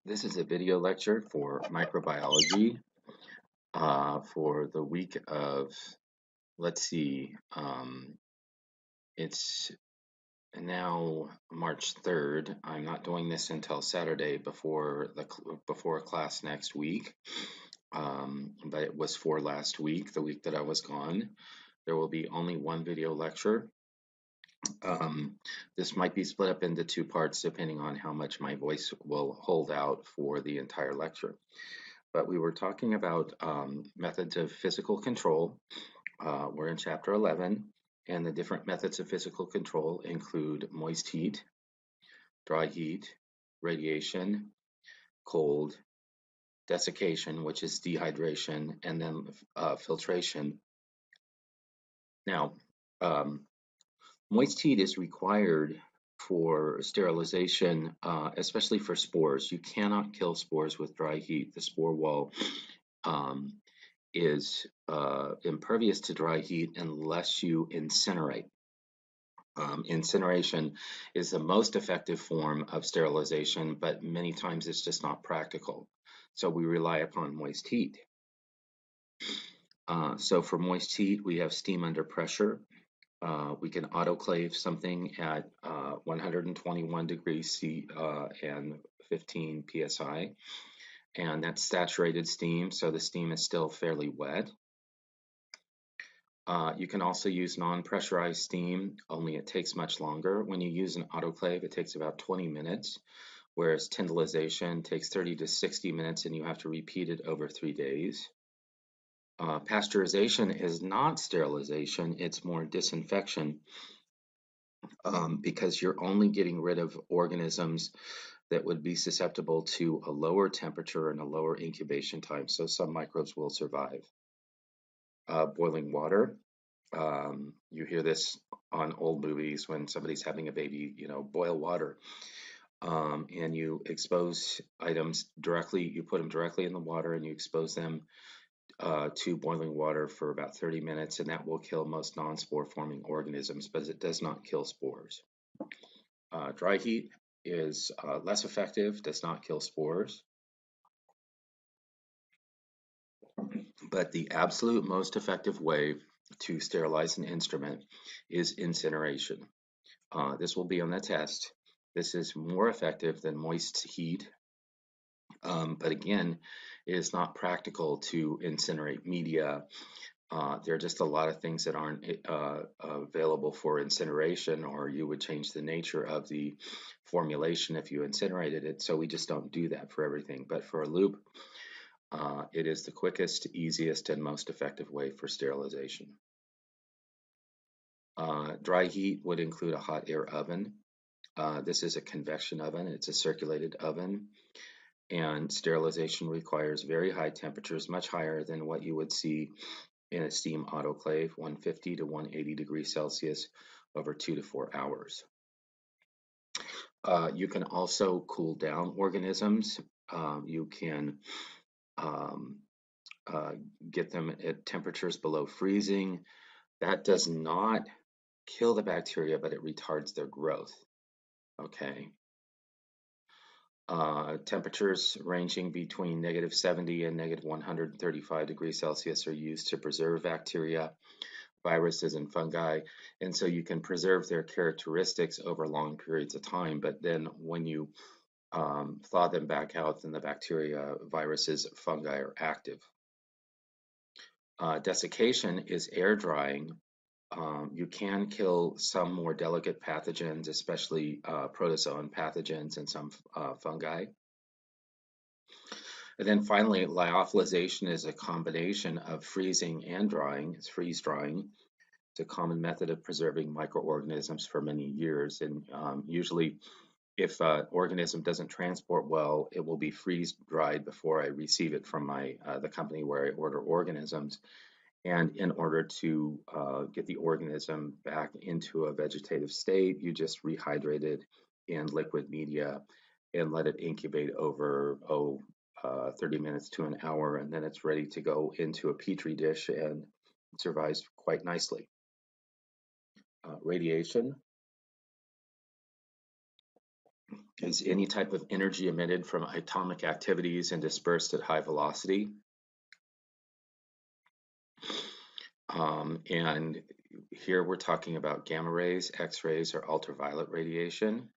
This is a video lecture for microbiology for the week of, let's see, it's now March 3rd. I'm not doing this until Saturday before class next week, but it was for last week, the week that I was gone. There will be only one video lecture. This might be split up into two parts depending on how much my voice will hold out for the entire lecture. But we were talking about methods of physical control. We're in chapter 11, and the different methods of physical control include moist heat, dry heat, radiation, cold, desiccation, which is dehydration, and then filtration. Now, moist heat is required for sterilization, especially for spores. You cannot kill spores with dry heat. The spore wall is impervious to dry heat unless you incinerate. Incineration is the most effective form of sterilization, but many times it's just not practical. So we rely upon moist heat. So for moist heat, we have steam under pressure. We can autoclave something at 121 degrees C and 15 psi, and that's saturated steam, so the steam is still fairly wet. You can also use non-pressurized steam, only it takes much longer. When you use an autoclave, it takes about 20 minutes, whereas tyndallization takes 30 to 60 minutes, and you have to repeat it over 3 days. Pasteurization is not sterilization, it's more disinfection, because you're only getting rid of organisms that would be susceptible to a lower temperature and a lower incubation time, so some microbes will survive. Boiling water. You hear this on old movies when somebody's having a baby, boil water. And you expose items directly, you put them directly in the water and you expose them to boiling water for about 30 minutes, and that will kill most non-spore forming organisms, but it does not kill spores. Dry heat is less effective, does not kill spores. But the absolute most effective way to sterilize an instrument is incineration. This will be on the test. This is more effective than moist heat, but again, it is not practical to incinerate media. There are just a lot of things that aren't available for incineration, or you would change the nature of the formulation if you incinerated it, so we just don't do that for everything. But for a loop, it is the quickest, easiest, and most effective way for sterilization. Dry heat would include a hot air oven. This is a convection oven. It's a circulated oven, and sterilization requires very high temperatures, much higher than what you would see in a steam autoclave, 150 to 180 degrees Celsius over 2 to 4 hours. You can also cool down organisms. You can get them at temperatures below freezing. That does not kill the bacteria, but it retards their growth. Okay. Temperatures ranging between -70 and -135 degrees Celsius are used to preserve bacteria, viruses, and fungi, and so you can preserve their characteristics over long periods of time, but then when you thaw them back out, then the bacteria, viruses, fungi are active. Desiccation is air drying. You can kill some more delicate pathogens, especially protozoan pathogens and some fungi. And then finally, lyophilization is a combination of freezing and drying. It's freeze drying. It's a common method of preserving microorganisms for many years. And usually, if an organism doesn't transport well, it will be freeze dried before I receive it from the company where I order organisms. And in order to get the organism back into a vegetative state, you just rehydrate it in liquid media and let it incubate over 30 minutes to an hour, and then it's ready to go into a petri dish, and it survives quite nicely. Radiation. is any type of energy emitted from atomic activities and dispersed at high velocity. And here we're talking about gamma rays, X-rays, or ultraviolet radiation.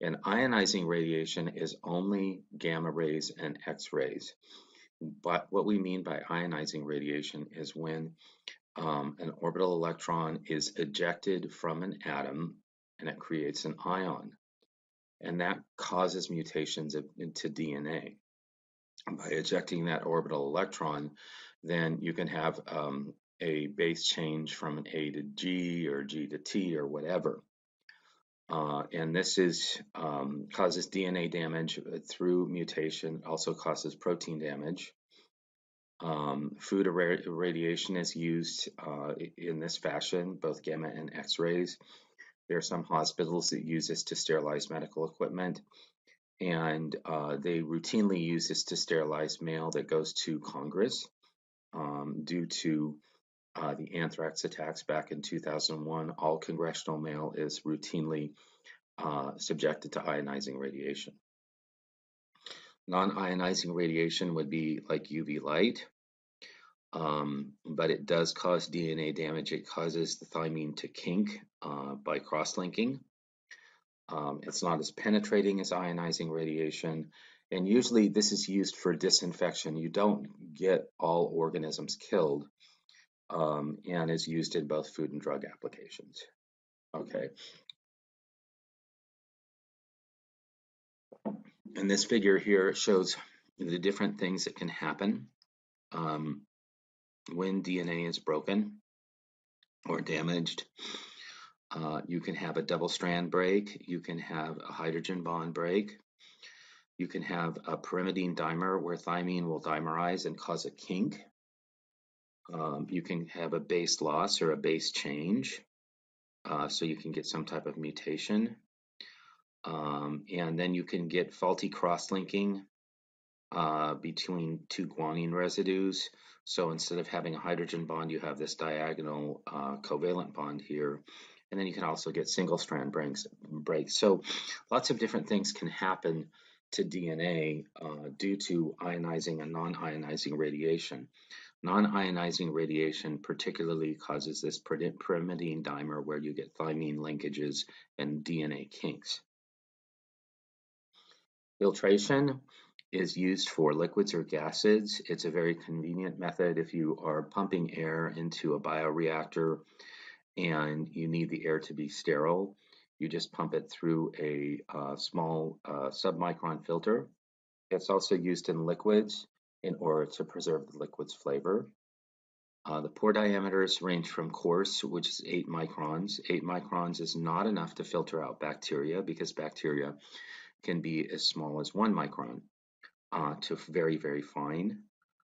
And ionizing radiation is only gamma rays and X-rays. But what we mean by ionizing radiation is when an orbital electron is ejected from an atom and it creates an ion. And that causes mutations into DNA. By ejecting that orbital electron, then you can have a base change from an A to G or G to T or whatever. And this causes DNA damage through mutation, also causes protein damage. Food irradiation is used in this fashion, both gamma and X-rays. There are some hospitals that use this to sterilize medical equipment, and they routinely use this to sterilize mail that goes to Congress due to the anthrax attacks back in 2001. All congressional mail is routinely subjected to ionizing radiation. Non-ionizing radiation would be like UV light, but it does cause DNA damage. It causes the thymine to kink by cross-linking. It's not as penetrating as ionizing radiation, and usually this is used for disinfection. You don't get all organisms killed, and is used in both food and drug applications. Okay. And this figure here shows the different things that can happen when DNA is broken or damaged. You can have a double strand break. You can have a hydrogen bond break. You can have a pyrimidine dimer where thymine will dimerize and cause a kink. You can have a base loss or a base change. So you can get some type of mutation. And then you can get faulty cross-linking between two guanine residues. So instead of having a hydrogen bond, you have this diagonal covalent bond here. And then you can also get single strand breaks. So lots of different things can happen to DNA due to ionizing and non-ionizing radiation. Non-ionizing radiation particularly causes this pyrimidine dimer where you get thymine linkages and DNA kinks. Filtration is used for liquids or gases. It's a very convenient method if you are pumping air into a bioreactor and you need the air to be sterile. You just pump it through a small submicron filter. It's also used in liquids in order to preserve the liquid's flavor. The pore diameters range from coarse, which is 8 microns. 8 microns is not enough to filter out bacteria because bacteria can be as small as 1 micron to very, very fine.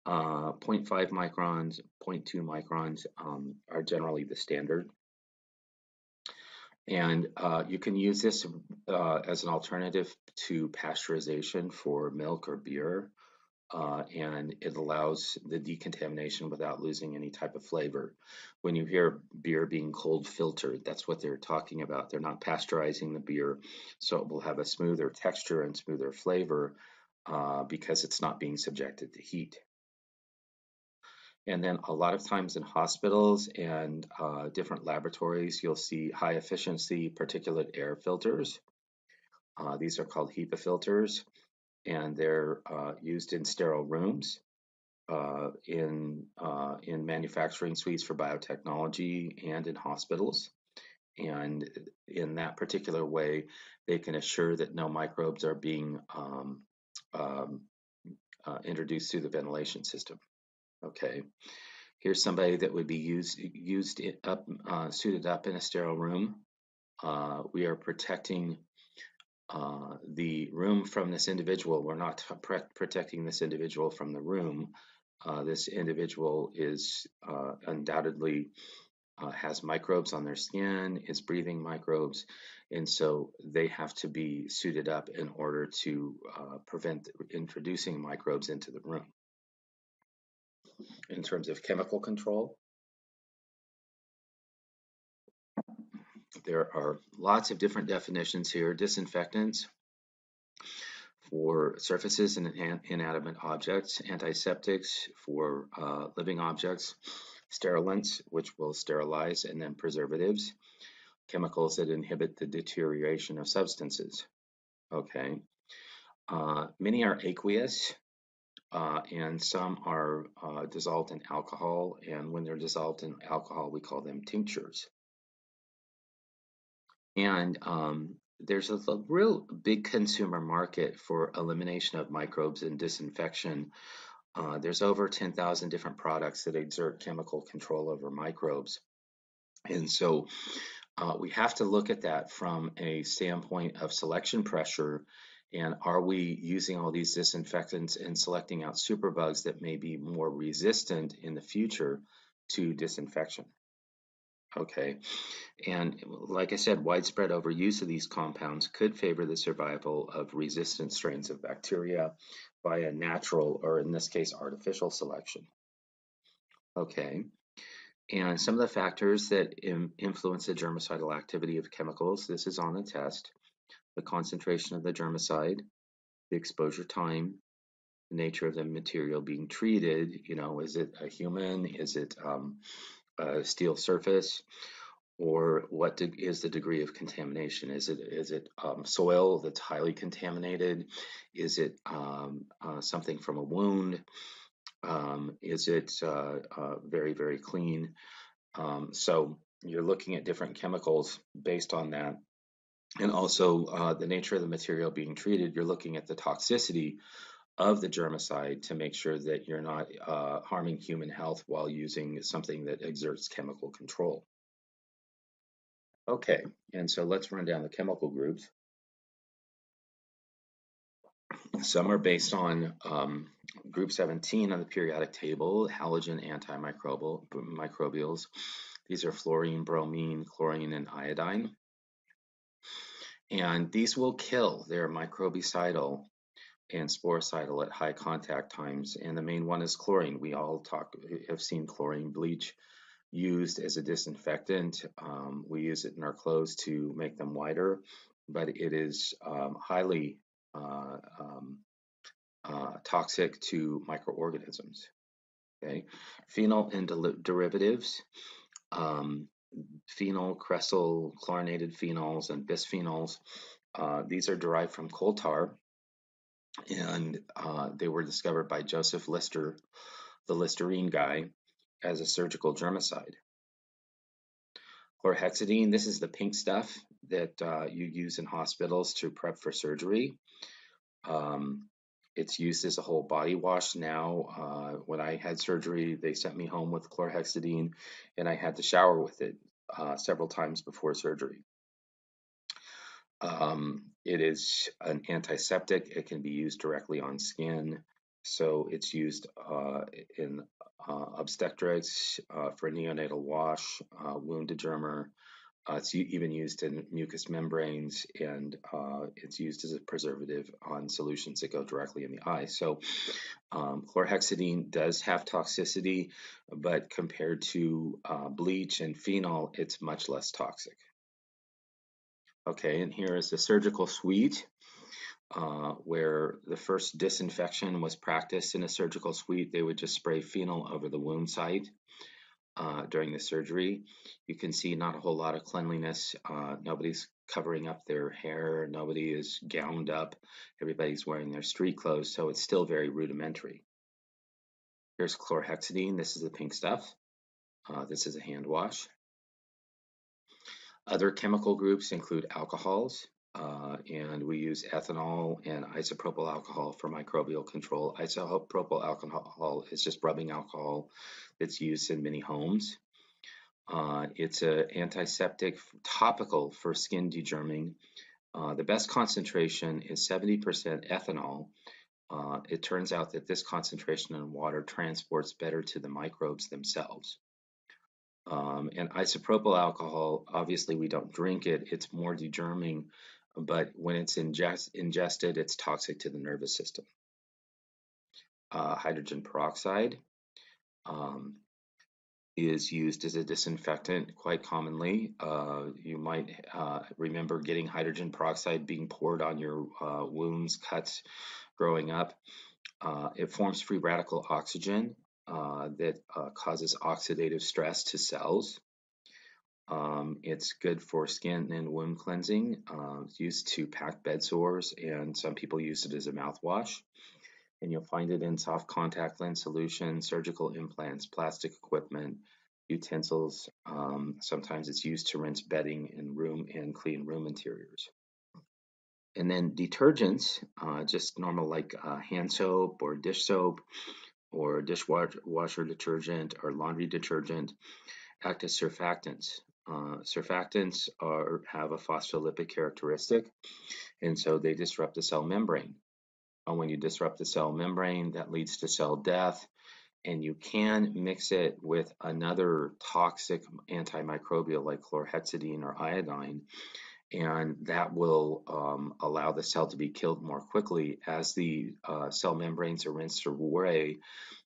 0.5 microns, 0.2 microns are generally the standard. And you can use this as an alternative to pasteurization for milk or beer. And it allows the decontamination without losing any type of flavor. When you hear beer being cold filtered, that's what they're talking about. They're not pasteurizing the beer, so it will have a smoother texture and smoother flavor because it's not being subjected to heat. And then a lot of times in hospitals and different laboratories, you'll see high efficiency particulate air filters. These are called HEPA filters, and they're used in sterile rooms, in manufacturing suites for biotechnology, and in hospitals. And in that particular way, they can assure that no microbes are being introduced through the ventilation system. Okay, here's somebody that would be suited up in a sterile room. We are protecting the room from this individual. We're not protecting this individual from the room. This individual is undoubtedly has microbes on their skin, is breathing microbes, and so they have to be suited up in order to prevent introducing microbes into the room. In terms of chemical control, There are lots of different definitions here. Disinfectants for surfaces and inanimate objects, antiseptics for living objects, sterilants, which will sterilize, and then preservatives, chemicals that inhibit the deterioration of substances. Okay. Many are aqueous, and some are dissolved in alcohol, and when they're dissolved in alcohol, we call them tinctures. And there's a real big consumer market for elimination of microbes and disinfection. There's over 10,000 different products that exert chemical control over microbes. And so we have to look at that from a standpoint of selection pressure. And are we using all these disinfectants and selecting out superbugs that may be more resistant in the future to disinfection? Okay, and like I said, widespread overuse of these compounds could favor the survival of resistant strains of bacteria via natural, or in this case, artificial selection. Okay, and some of the factors that influence the germicidal activity of chemicals, this is on the test: the concentration of the germicide, the exposure time, the nature of the material being treated. You know, is it a human? Is it a steel surface? Or what is the degree of contamination? Is it soil that's highly contaminated? Is it something from a wound? Is it very, very clean? So you're looking at different chemicals based on that. And also the nature of the material being treated, you're looking at the toxicity of the germicide to make sure that you're not harming human health while using something that exerts chemical control. Okay, and so let's run down the chemical groups. Some are based on group 17 on the periodic table, halogen antimicrobials. These are fluorine, bromine, chlorine, and iodine. And these will kill. They're microbicidal and sporicidal at high contact times. And the main one is chlorine. We all have seen chlorine bleach used as a disinfectant. We use it in our clothes to make them whiter, but it is highly toxic to microorganisms. Okay, phenol and derivatives, phenol, cresol, chlorinated phenols, and bisphenols. These are derived from coal tar, and they were discovered by Joseph Lister, the Listerine guy, as a surgical germicide. Chlorhexidine, this is the pink stuff that you use in hospitals to prep for surgery. It's used as a whole body wash now. When I had surgery, they sent me home with chlorhexidine, and I had to shower with it several times before surgery. It is an antiseptic. It can be used directly on skin. So it's used in obstetrics, for neonatal wash, wound degermer. It's even used in mucous membranes, and it's used as a preservative on solutions that go directly in the eye. So chlorhexidine does have toxicity, but compared to bleach and phenol, it's much less toxic. Okay, and here is the surgical suite, where the first disinfection was practiced in a surgical suite. They would just spray phenol over the wound site during the surgery. You can see not a whole lot of cleanliness. Nobody's covering up their hair. Nobody is gowned up. Everybody's wearing their street clothes, so it's still very rudimentary. Here's chlorhexidine. This is the pink stuff. This is a hand wash. Other chemical groups include alcohols, and we use ethanol and isopropyl alcohol for microbial control. Isopropyl alcohol is just rubbing alcohol that's used in many homes. It's an antiseptic topical for skin degerming. The best concentration is 70% ethanol. It turns out that this concentration in water transports better to the microbes themselves. And isopropyl alcohol, obviously we don't drink it, it's more degerming, but when it's ingested, it's toxic to the nervous system. Hydrogen peroxide. is used as a disinfectant quite commonly. You might remember getting hydrogen peroxide being poured on your wounds, cuts growing up. It forms free radical oxygen that causes oxidative stress to cells. It's good for skin and wound cleansing. It's used to pack bed sores, and some people use it as a mouthwash. And you'll find it in soft contact lens solution, surgical implants, plastic equipment, utensils. Sometimes it's used to rinse bedding and clean room interiors. And then detergents, just normal like hand soap or dish soap or dishwasher detergent or laundry detergent, act as surfactants. Surfactants have a phospholipid characteristic, and so they disrupt the cell membrane. When you disrupt the cell membrane, that leads to cell death, and you can mix it with another toxic antimicrobial like chlorhexidine or iodine, and that will allow the cell to be killed more quickly. As the cell membranes are rinsed away,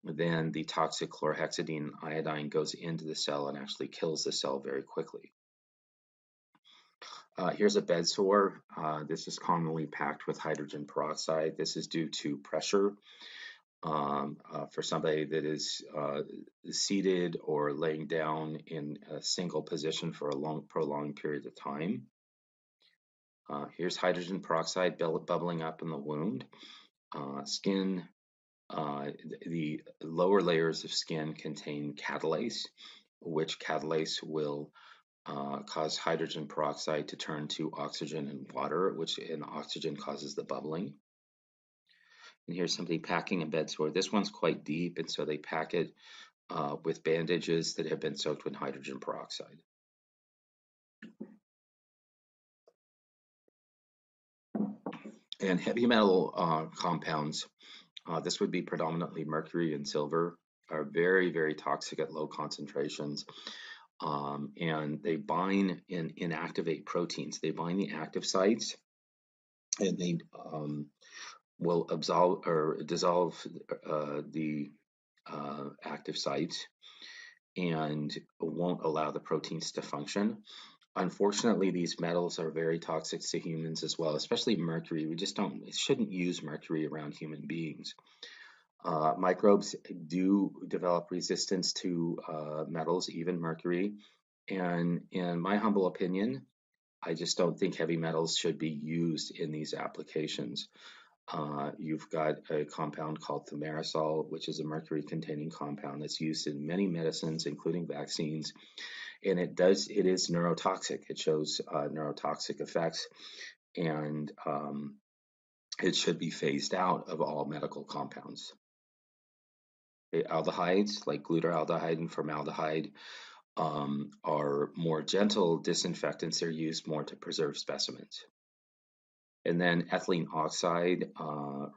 then the toxic chlorhexidine iodine goes into the cell and actually kills the cell very quickly. Here's a bed sore. This is commonly packed with hydrogen peroxide. This is due to pressure for somebody that is seated or laying down in a single position for a long, prolonged period of time. Here's hydrogen peroxide bubbling up in the wound. Skin, the lower layers of skin contain catalase, which catalase will cause hydrogen peroxide to turn to oxygen and water, and oxygen causes the bubbling. And here's somebody packing a bed sore. This one's quite deep, and so they pack it with bandages that have been soaked with hydrogen peroxide. And heavy metal compounds, this would be predominantly mercury and silver, are very, very toxic at low concentrations. And they bind and inactivate proteins. They bind the active sites, and they will dissolve the active sites and won't allow the proteins to function. Unfortunately, these metals are very toxic to humans as well, especially mercury. We just shouldn't use mercury around human beings. Microbes do develop resistance to metals, even mercury. And in my humble opinion, I just don't think heavy metals should be used in these applications. You've got a compound called thimerosal, which is a mercury-containing compound that's used in many medicines, including vaccines, and it is neurotoxic. It shows neurotoxic effects, and it should be phased out of all medical compounds. Aldehydes like glutaraldehyde and formaldehyde are more gentle disinfectants. They're used more to preserve specimens. And then ethylene oxide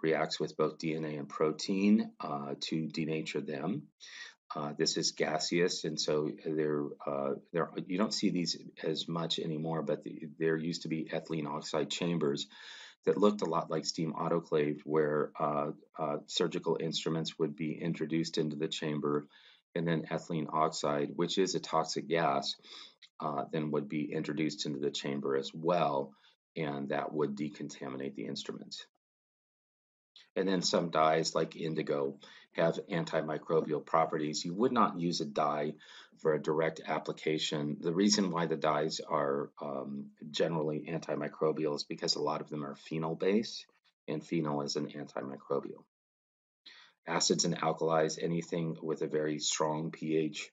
reacts with both DNA and protein to denature them. This is gaseous, and so you don't see these as much anymore, but there used to be ethylene oxide chambers that looked a lot like steam autoclaved, where surgical instruments would be introduced into the chamber, and then ethylene oxide, which is a toxic gas, then would be introduced into the chamber as well, and that would decontaminate the instruments. And then some dyes like indigo have antimicrobial properties. You would not use a dye for a direct application. The reason why the dyes are generally antimicrobial is because a lot of them are phenol-based, and phenol is an antimicrobial. Acids and alkalis, anything with a very strong pH,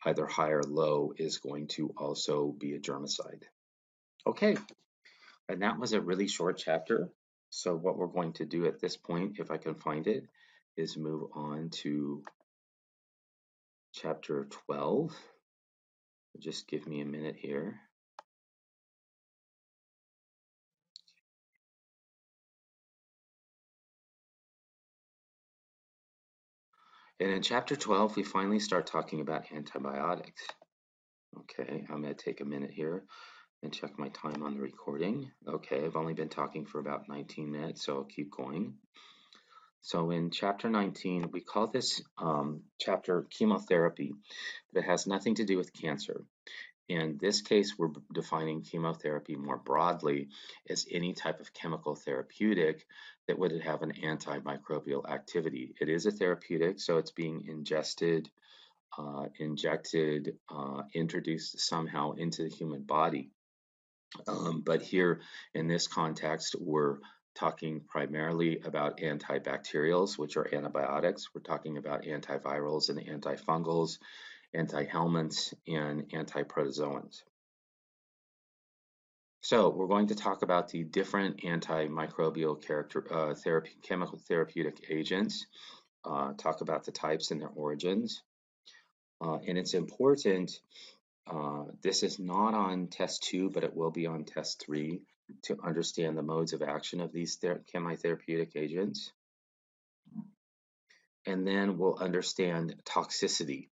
either high or low, is going to also be a germicide. Okay, and that was a really short chapter. So what we're going to do at this point, if I can find it, is move on to chapter 12. Just give me a minute here. And in chapter 12, we finally start talking about antibiotics. Okay, I'm going to take a minute here and check my time on the recording. Okay, I've only been talking for about 19 minutes, so I'll keep going. So in chapter 19, we call this chapter chemotherapy, but it has nothing to do with cancer. In this case, we're defining chemotherapy more broadly as any type of chemical therapeutic that would have an antimicrobial activity. It is a therapeutic, so it's being ingested, injected, introduced somehow into the human body. But here in this context, we're talking primarily about antibacterials, which are antibiotics. We're talking about antivirals and antifungals, antihelminths, and antiprotozoans. So we're going to talk about the different antimicrobial chemical therapeutic agents, talk about the types and their origins. And it's important, this is not on test 2, but it will be on test 3 to understand the modes of action of these chemitherapeutic agents. And then we'll understand toxicity.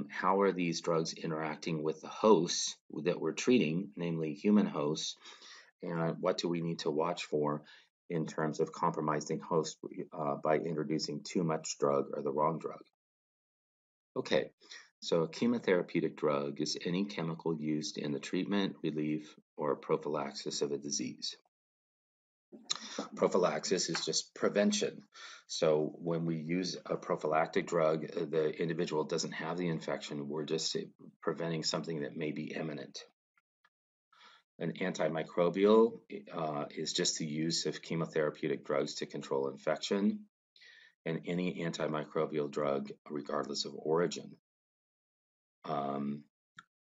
How are these drugs interacting with the hosts that we're treating, namely human hosts, and what do we need to watch for in terms of compromising hosts by introducing too much drug or the wrong drug? Okay, so a chemotherapeutic drug is any chemical used in the treatment, relief, or prophylaxis of a disease. Prophylaxis is just prevention. So when we use a prophylactic drug, the individual doesn't have the infection. We're just preventing something that may be imminent. An antimicrobial is just the use of chemotherapeutic drugs to control infection, and any antimicrobial drug, regardless of origin.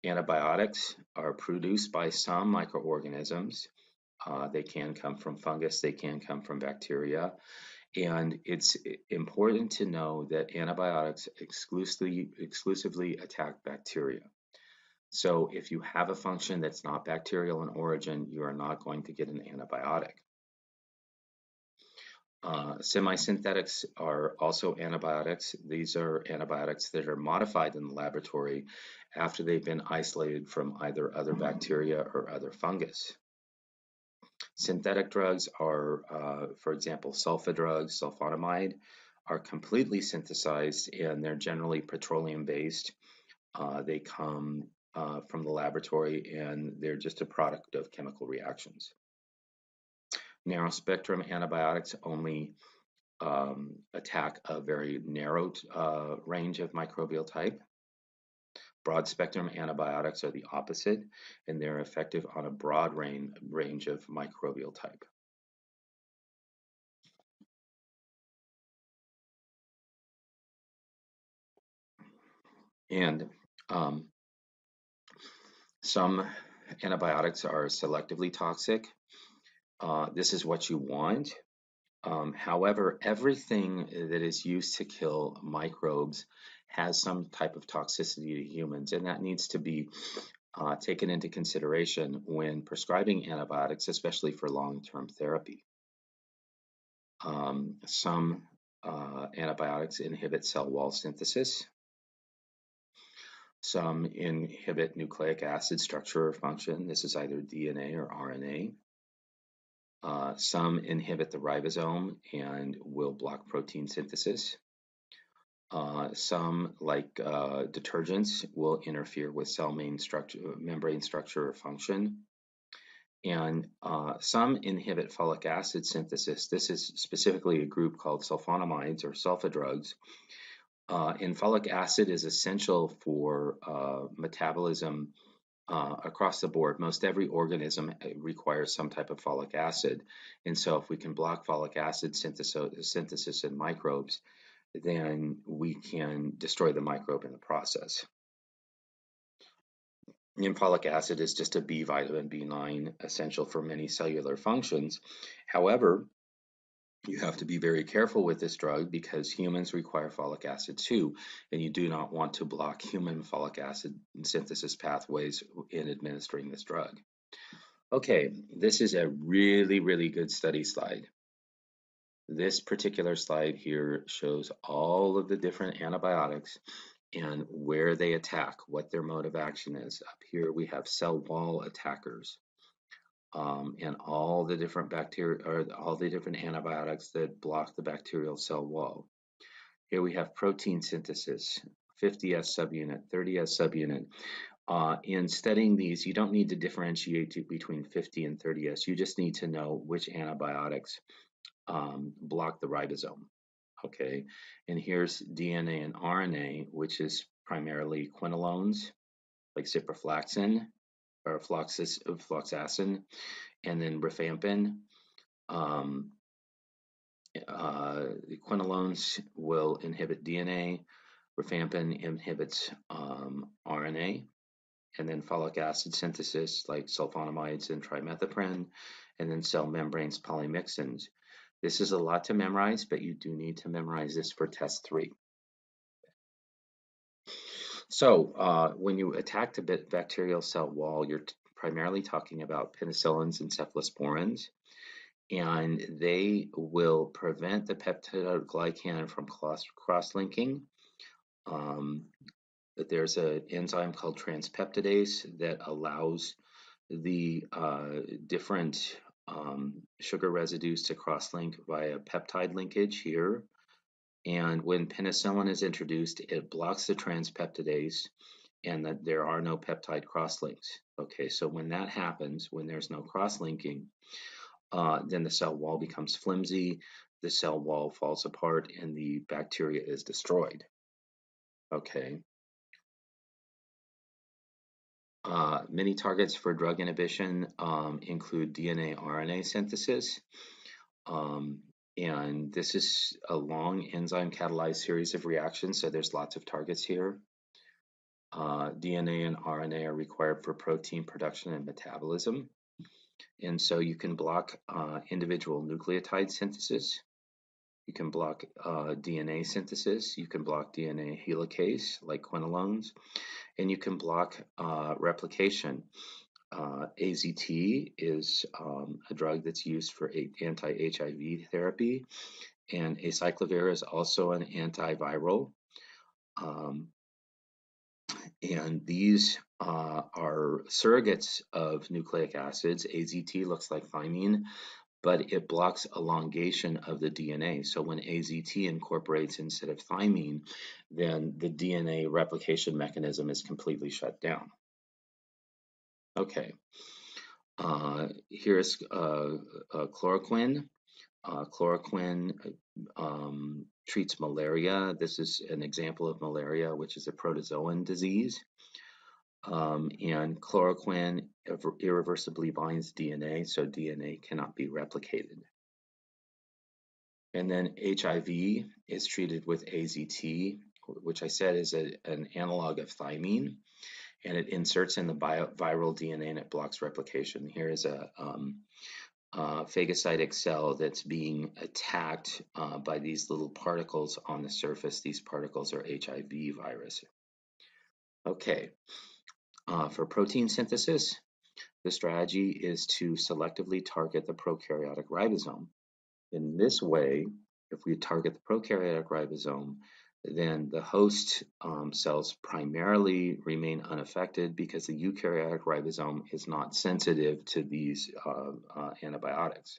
Antibiotics are produced by some microorganisms. They can come from fungus, they can come from bacteria, and it's important to know that antibiotics exclusively attack bacteria. So if you have a function that's not bacterial in origin, you are not going to get an antibiotic. Semisynthetics are also antibiotics. These are antibiotics that are modified in the laboratory after they've been isolated from either other bacteria or other fungus. Synthetic drugs are, for example, sulfa drugs, sulfonamide, are completely synthesized and they're generally petroleum-based. They come from the laboratory and they're just a product of chemical reactions. Narrow spectrum antibiotics only attack a very narrow range of microbial type. Broad spectrum antibiotics are the opposite, and they're effective on a broad range of microbial type. And some antibiotics are selectively toxic. This is what you want. However, everything that is used to kill microbes has some type of toxicity to humans, and that needs to be taken into consideration when prescribing antibiotics, especially for long-term therapy. Some antibiotics inhibit cell wall synthesis. Some inhibit nucleic acid structure or function. This is either DNA or RNA. Some inhibit the ribosome and will block protein synthesis. Some, like detergents, will interfere with cell membrane structure or function. And some inhibit folic acid synthesis. This is specifically a group called sulfonamides or sulfa drugs. And folic acid is essential for metabolism across the board. Most every organism requires some type of folic acid. And so if we can block folic acid synthesis in microbes, then we can destroy the microbe in the process. And folic acid is just a B vitamin, B9, essential for many cellular functions. However, you have to be very careful with this drug because humans require folic acid too, and you do not want to block human folic acid synthesis pathways in administering this drug. Okay, this is a really, really good study slide. This particular slide here shows all of the different antibiotics and where they attack, what their mode of action is. Up here we have cell wall attackers. and all the different bacteria or all the different antibiotics that block the bacterial cell wall. Here we have protein synthesis, 50S subunit, 30S subunit. In studying these, you don't need to differentiate between 50 and 30S. You just need to know which antibiotics block the ribosome. Okay, and here's DNA and RNA, which is primarily quinolones, like ciprofloxacin or floxacin, and then rifampin. Um, the quinolones will inhibit DNA, rifampin inhibits RNA, and then folic acid synthesis like sulfonamides and trimethoprim, and then cell membranes polymyxins. This is a lot to memorize, but you do need to memorize this for test 3. So when you attack the bacterial cell wall, you're primarily talking about penicillins and cephalosporins, and they will prevent the peptidoglycan from cross-linking. There's an enzyme called transpeptidase that allows the different sugar residues to cross-link via peptide linkage here. And when penicillin is introduced, it blocks the transpeptidase and that there are no peptide crosslinks. Okay, so when that happens, when there's no cross-linking, then the cell wall becomes flimsy, the cell wall falls apart, and the bacteria is destroyed. Okay. Many targets for drug inhibition include DNA RNA synthesis. And this is a long enzyme catalyzed series of reactions, so there's lots of targets here. DNA and RNA are required for protein production and metabolism. And so you can block individual nucleotide synthesis. You can block DNA synthesis. You can block DNA helicase like quinolones. And you can block replication. AZT is a drug that's used for anti-HIV therapy, and acyclovir is also an antiviral. And these are surrogates of nucleic acids. AZT looks like thymine, but it blocks elongation of the DNA. So when AZT incorporates instead of thymine, then the DNA replication mechanism is completely shut down. Okay. Here's chloroquine. Chloroquine treats malaria. This is an example of malaria, which is a protozoan disease. And chloroquine irreversibly binds DNA, so DNA cannot be replicated. And then HIV is treated with AZT, which I said is an analog of thymine, and it inserts in the viral DNA and it blocks replication. Here is a phagocytic cell that's being attacked by these little particles on the surface. These particles are HIV virus. Okay, for protein synthesis, the strategy is to selectively target the prokaryotic ribosome. In this way, if we target the prokaryotic ribosome, then the host cells primarily remain unaffected because the eukaryotic ribosome is not sensitive to these antibiotics.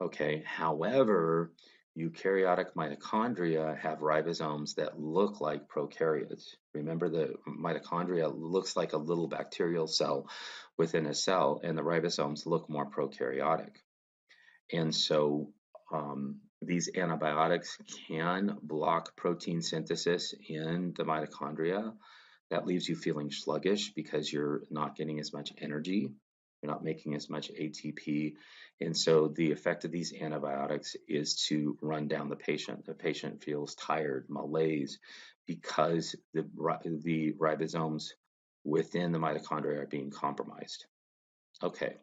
Okay, however, eukaryotic mitochondria have ribosomes that look like prokaryotes. Remember, the mitochondria looks like a little bacterial cell within a cell, and the ribosomes look more prokaryotic. And so these antibiotics can block protein synthesis in the mitochondria. That leaves you feeling sluggish because you're not getting as much energy. You're not making as much ATP. And so the effect of these antibiotics is to run down the patient. The patient feels tired, malaise, because the ribosomes within the mitochondria are being compromised. Okay.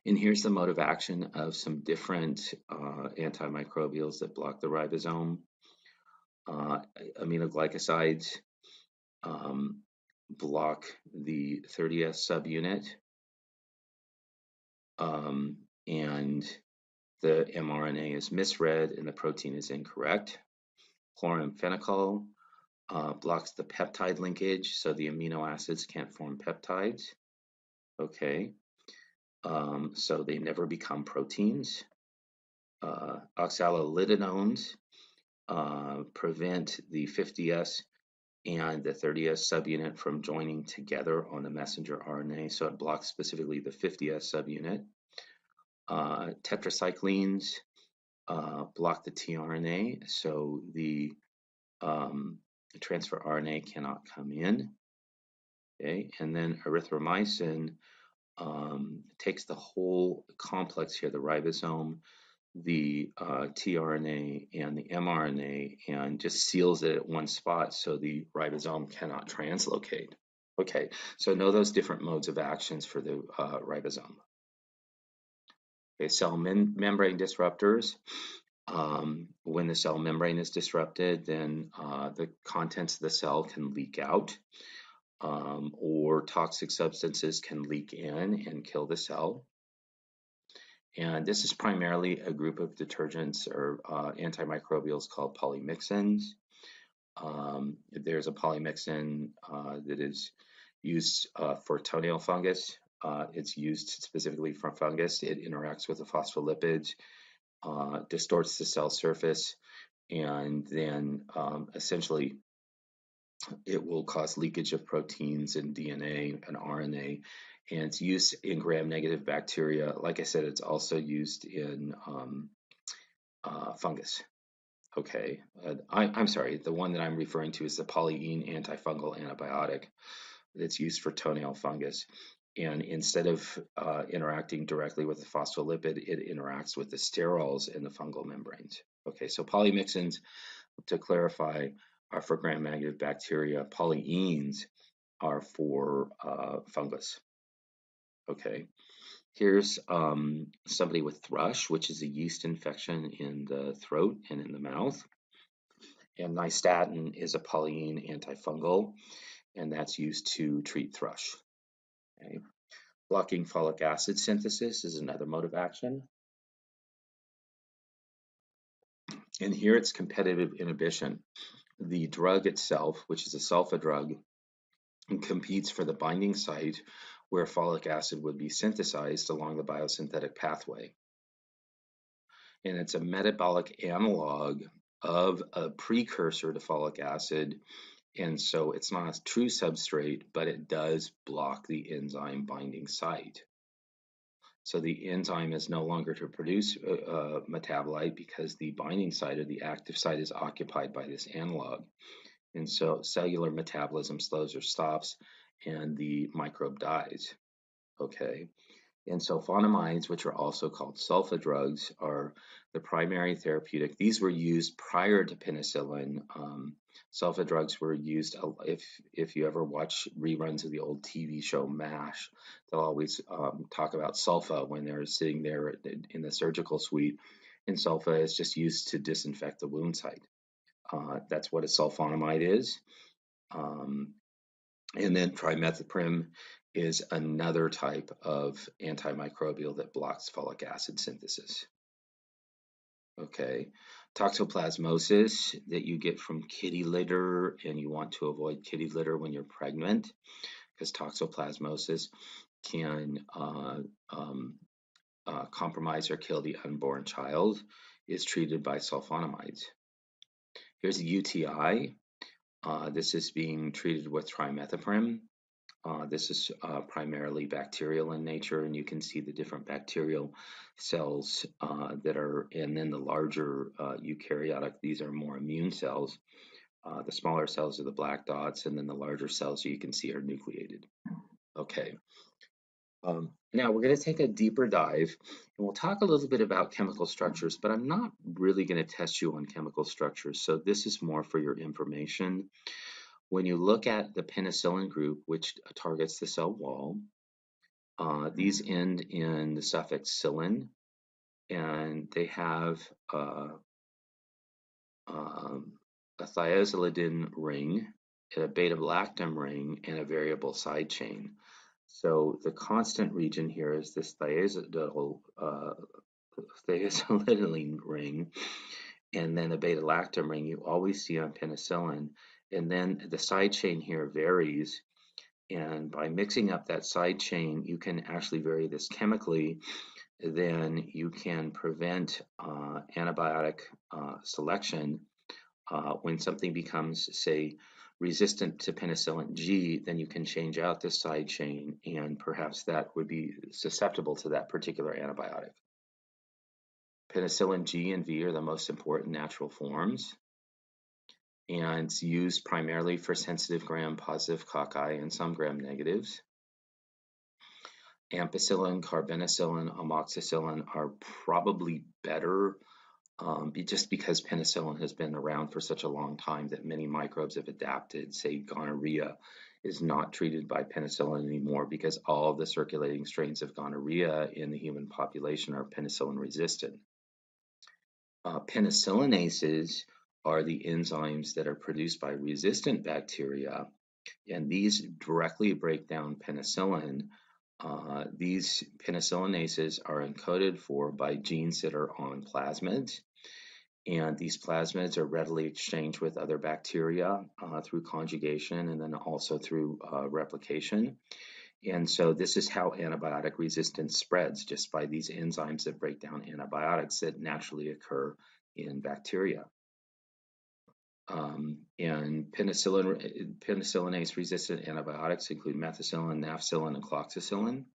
And here's the mode of action of some different antimicrobials that block the ribosome. Aminoglycosides block the 30S subunit, and the mRNA is misread and the protein is incorrect. Chloramphenicol blocks the peptide linkage, so the amino acids can't form peptides. Okay. so they never become proteins. Oxalolidinones prevent the 50S and the 30S subunit from joining together on the messenger RNA, so it blocks specifically the 50S subunit. Tetracyclines block the tRNA, so the transfer RNA cannot come in. Okay, and then erythromycin takes the whole complex here, the ribosome, the tRNA, and the mRNA, and just seals it at one spot so the ribosome cannot translocate. Okay, so know those different modes of actions for the ribosome. Okay, cell membrane disruptors. When the cell membrane is disrupted, then the contents of the cell can leak out, or toxic substances can leak in and kill the cell. And this is primarily a group of detergents or antimicrobials called polymyxins. There's a polymyxin that is used for toenail fungus. It's used specifically for fungus. It interacts with the phospholipids, distorts the cell surface, and then essentially it will cause leakage of proteins and DNA and RNA. And it's used in gram-negative bacteria. Like I said, it's also used in fungus. Okay, I'm sorry, the one that I'm referring to is the polyene antifungal antibiotic that's used for toenail fungus. And instead of interacting directly with the phospholipid, it interacts with the sterols in the fungal membranes. Okay, so polymyxins, to clarify, are for gram-negative bacteria. Polyenes are for fungus. Okay, here's somebody with thrush, which is a yeast infection in the throat and in the mouth. And nystatin is a polyene antifungal, and that's used to treat thrush. Okay. Blocking folic acid synthesis is another mode of action. And here it's competitive inhibition. The drug itself, which is a sulfa drug, competes for the binding site where folic acid would be synthesized along the biosynthetic pathway. And it's a metabolic analog of a precursor to folic acid, and so it's not a true substrate, but it does block the enzyme binding site. So the enzyme is no longer to produce metabolite because the binding site or the active site is occupied by this analog. And so cellular metabolism slows or stops and the microbe dies. Okay. And sulfonamides, which are also called sulfa drugs, are the primary therapeutic. These were used prior to penicillin. Sulfa drugs were used, if you ever watch reruns of the old TV show MASH, they'll always talk about sulfa when they're sitting there in the surgical suite. And sulfa is just used to disinfect the wound site. That's what a sulfonamide is. And then trimethoprim is another type of antimicrobial that blocks folic acid synthesis. Okay, toxoplasmosis that you get from kitty litter, and you want to avoid kitty litter when you're pregnant because toxoplasmosis can compromise or kill the unborn child, is treated by sulfonamides. Here's a UTI. This is being treated with trimethoprim. This is primarily bacterial in nature, and you can see the different bacterial cells that are, and then the larger eukaryotic, these are more immune cells. The smaller cells are the black dots, and then the larger cells you can see are nucleated. Okay. Now we're going to take a deeper dive, and we'll talk a little bit about chemical structures, but I'm not really going to test you on chemical structures, so this is more for your information. When you look at the penicillin group, which targets the cell wall, these end in the suffix -cillin, and they have a thiazolidin ring, a beta-lactam ring, and a variable side chain. So the constant region here is this thiazolidin ring, and then a beta-lactam ring you always see on penicillin. And then the side chain here varies, And by mixing up that side chain, you can actually vary this chemically. Then you can prevent antibiotic selection. When something becomes, say, resistant to penicillin G, then you can change out the side chain, and perhaps that would be susceptible to that particular antibiotic. Penicillin G and V are the most important natural forms, and it's used primarily for sensitive gram-positive cocci and some gram-negatives. Ampicillin, carbenicillin, amoxicillin are probably better just because penicillin has been around for such a long time that many microbes have adapted. Say gonorrhea is not treated by penicillin anymore because all of the circulating strains of gonorrhea in the human population are penicillin resistant. Penicillinases are the enzymes that are produced by resistant bacteria, and these directly break down penicillin. These penicillinases are encoded for by genes that are on plasmids, and these plasmids are readily exchanged with other bacteria through conjugation and then also through replication. And so this is how antibiotic resistance spreads, just by these enzymes that break down antibiotics that naturally occur in bacteria. And penicillinase resistant antibiotics include methicillin, nafcillin, and cloxacillin.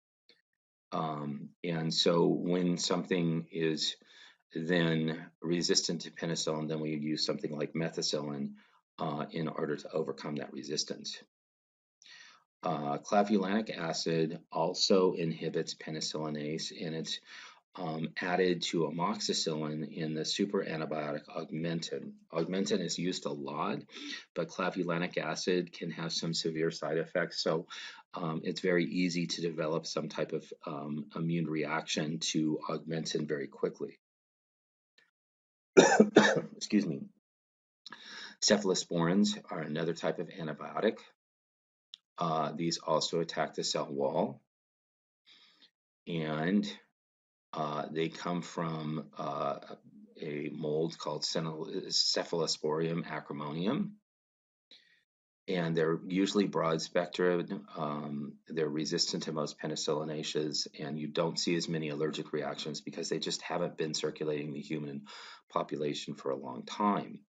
And so when something is then resistant to penicillin, then we use something like methicillin in order to overcome that resistance. Clavulanic acid also inhibits penicillinase, and it's added to amoxicillin in the super antibiotic Augmentin. Augmentin is used a lot, but clavulanic acid can have some severe side effects, so it's very easy to develop some type of immune reaction to Augmentin very quickly. Excuse me. Cephalosporins are another type of antibiotic. These also attack the cell wall, and they come from a mold called Cephalosporium acremonium, and they're usually broad spectrum. They're resistant to most penicillinases, and you don't see as many allergic reactions because they just haven't been circulating the human population for a long time.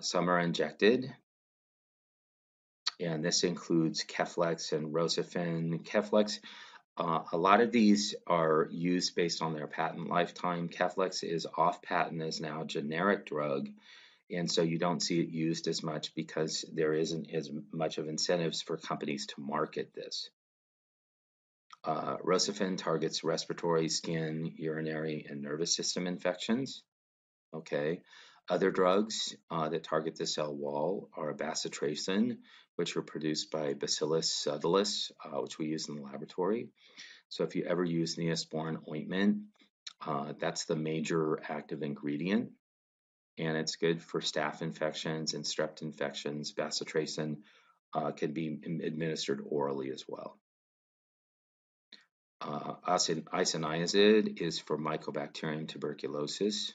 Some are injected, and this includes Keflex and Rosafen. Keflex, a lot of these are used based on their patent lifetime. Keflex is off patent, is now a generic drug, and so you don't see it used as much because there isn't as much of incentives for companies to market this. Rosafen targets respiratory, skin, urinary, and nervous system infections. Okay. Other drugs that target the cell wall are Bacitracin, which are produced by Bacillus subtilis, which we use in the laboratory. So if you ever use Neosporin ointment, that's the major active ingredient, and it's good for staph infections and strep infections. Bacitracin can be administered orally as well. Isoniazid is for Mycobacterium tuberculosis.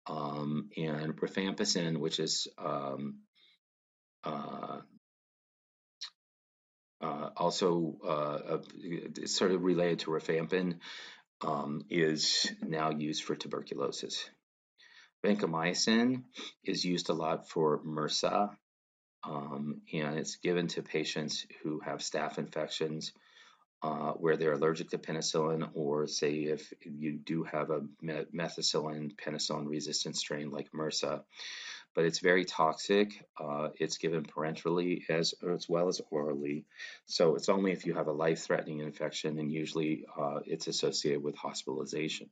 And rifampicin, which is also sort of related to rifampin, is now used for tuberculosis. Vancomycin is used a lot for MRSA, and it's given to patients who have staph infections where they're allergic to penicillin, or say if you do have a methicillin penicillin resistant strain like MRSA. But it's very toxic. It's given parenterally as well as orally. So it's only if you have a life-threatening infection, and usually it's associated with hospitalization.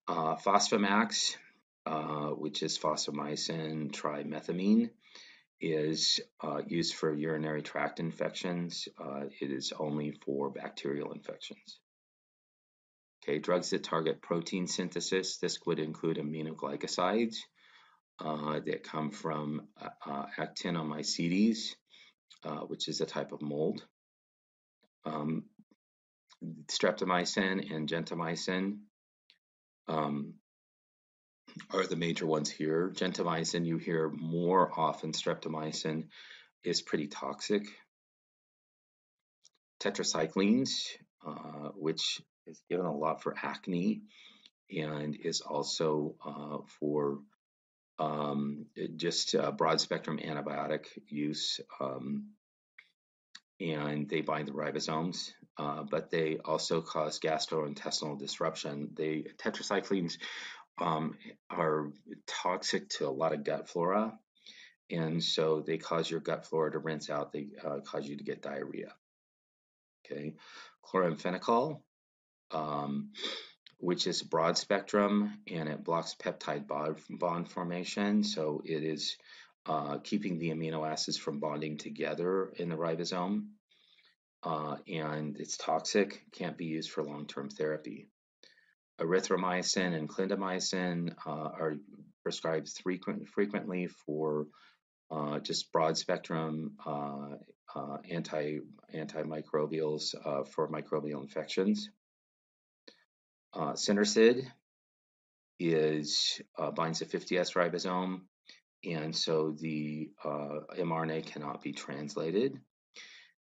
Fosfomax, which is fosfomycin trimethamine, is used for urinary tract infections. It is only for bacterial infections. Okay, drugs that target protein synthesis. This would include aminoglycosides that come from actinomycetes, which is a type of mold. Streptomycin and gentamicin are the major ones here. Gentamicin, you hear more often streptomycin is pretty toxic. Tetracyclines, which is given a lot for acne and is also for just broad spectrum antibiotic use, and they bind the ribosomes, but they also cause gastrointestinal disruption. Tetracyclines are toxic to a lot of gut flora, and so they cause your gut flora to rinse out. They cause you to get diarrhea. Okay, chloramphenicol, which is broad spectrum, and it blocks peptide bond formation. So it is keeping the amino acids from bonding together in the ribosome, and it's toxic, can't be used for long-term therapy. Erythromycin and clindamycin are prescribed frequently for just broad spectrum antimicrobials for microbial infections. Synarcid binds the 50S ribosome, and so the mRNA cannot be translated.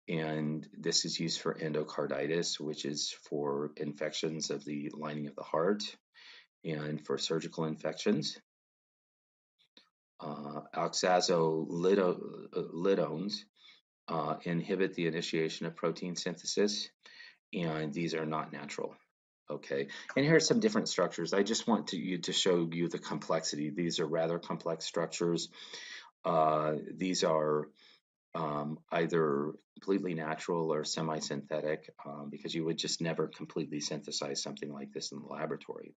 And this is used for endocarditis, which is for infections of the lining of the heart, and for surgical infections. Oxazolidones inhibit the initiation of protein synthesis, and these are not natural. Okay, and here are some different structures. I just want you to show you the complexity. These are rather complex structures. These are either completely natural or semi-synthetic, because you would just never completely synthesize something like this in the laboratory.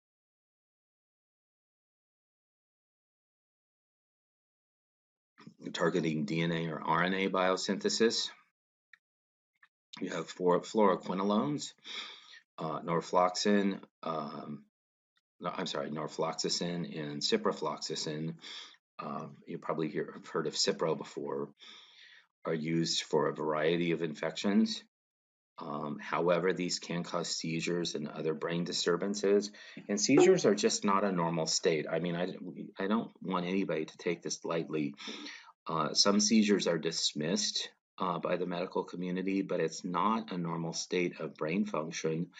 Targeting DNA or RNA biosynthesis. You have fluoroquinolones, norfloxacin and ciprofloxacin. You probably have heard of Cipro before, are used for a variety of infections. However, these can cause seizures and other brain disturbances, and seizures are just not a normal state. I mean, I don't want anybody to take this lightly. Some seizures are dismissed by the medical community, but it's not a normal state of brain function,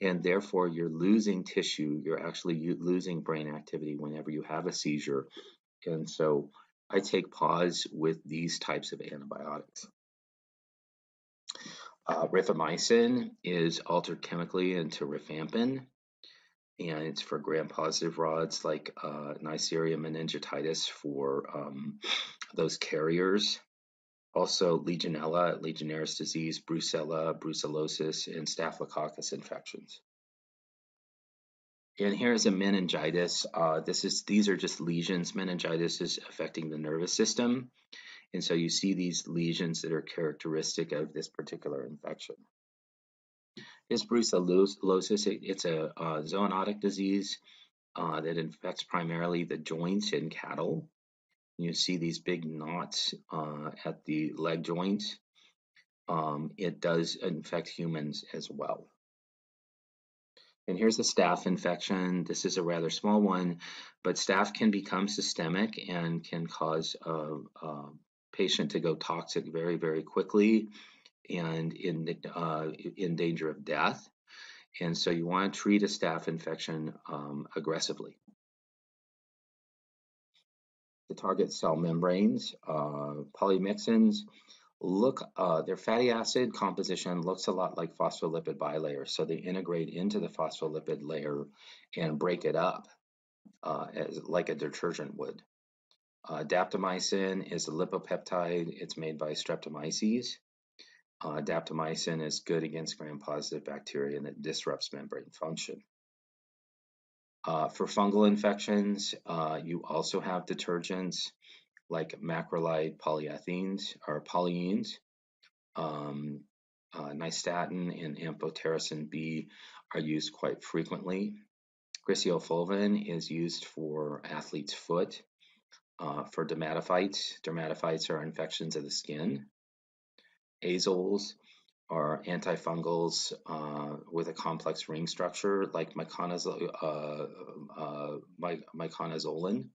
and therefore you're losing tissue. You're actually losing brain activity whenever you have a seizure, and so I take pause with these types of antibiotics. Rifamycin is altered chemically into rifampin, and it's for gram-positive rods like Neisseria meningitis for those carriers. Also Legionella, Legionnaires disease, Brucella, brucellosis, and Staphylococcus infections. And here's a meningitis. These are just lesions. Meningitis is affecting the nervous system. And so you see these lesions that are characteristic of this particular infection. This brucellosis, it's a zoonotic disease that infects primarily the joints in cattle. You see these big knots at the leg joints. It does infect humans as well. And here's a staph infection. This is a rather small one, but staph can become systemic and can cause a patient to go toxic very, very quickly and in danger of death. And so you want to treat a staph infection aggressively. The target cell membranes, polymyxins, their fatty acid composition looks a lot like phospholipid bilayers, so they integrate into the phospholipid layer and break it up like a detergent would. Daptomycin is a lipopeptide. It's made by Streptomyces. Daptomycin is good against gram-positive bacteria, and it disrupts membrane function. For fungal infections, you also have detergents like macrolide polyethylenes or polyenes. Nystatin and amphotericin B are used quite frequently. Griseofulvin is used for athlete's foot. For dermatophytes, dermatophytes are infections of the skin. Azoles are antifungals with a complex ring structure like miconazolin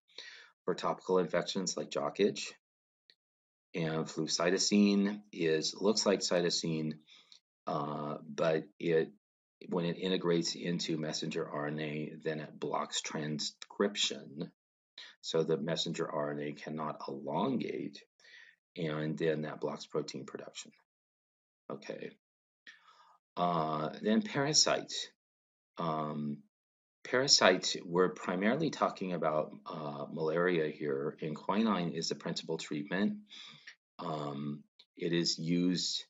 for topical infections like jock itch. And flucytosine looks like cytosine, but when it integrates into messenger RNA, then it blocks transcription. So the messenger RNA cannot elongate, and then that blocks protein production. Okay. Then parasites. Parasites, we're primarily talking about malaria here, and quinine is the principal treatment. It is used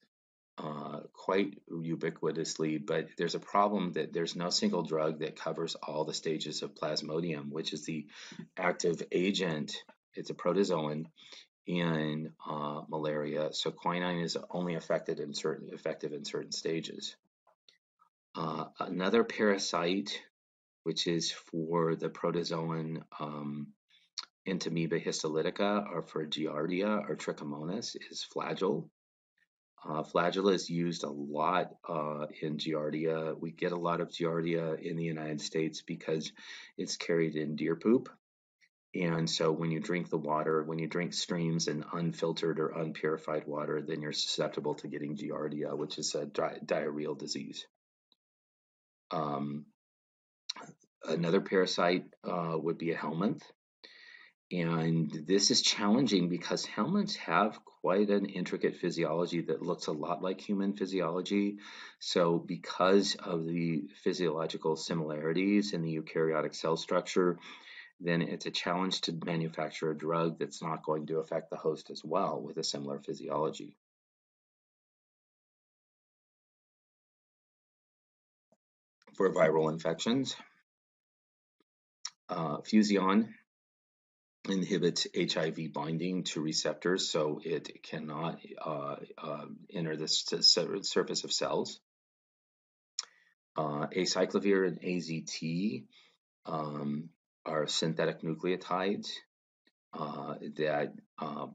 quite ubiquitously, but there's a problem that there's no single drug that covers all the stages of Plasmodium, which is the active agent. It's a protozoan in malaria, so quinine is only effective in certain stages. Another parasite, which is for the protozoan Entamoeba histolytica, or for Giardia or Trichomonas, is flagell. Flagella is used a lot in Giardia. We get a lot of Giardia in the United States because it's carried in deer poop. And so when you drink the water, when you drink streams and unfiltered or unpurified water, then you're susceptible to getting Giardia, which is a diarrheal disease. Another parasite would be a helminth. And this is challenging because helminths have quite an intricate physiology that looks a lot like human physiology. So because of the physiological similarities in the eukaryotic cell structure, then it's a challenge to manufacture a drug that's not going to affect the host as well with a similar physiology. For viral infections, Fusion inhibits HIV binding to receptors, so it cannot enter the surface of cells. Acyclovir and AZT are synthetic nucleotides that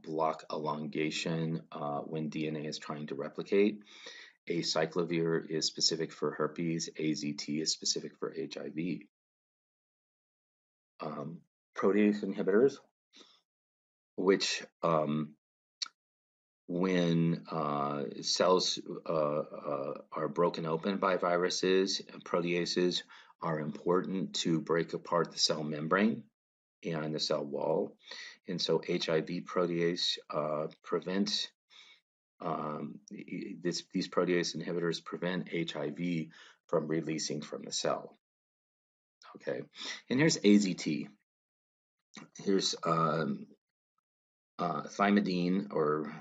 block elongation when DNA is trying to replicate. Acyclovir is specific for herpes, AZT is specific for HIV. Protease inhibitors, which when cells are broken open by viruses, proteases are important to break apart the cell membrane and the cell wall. And so HIV protease prevents, these protease inhibitors prevent HIV from releasing from the cell. Okay, and here's AZT. Here's thymidine, or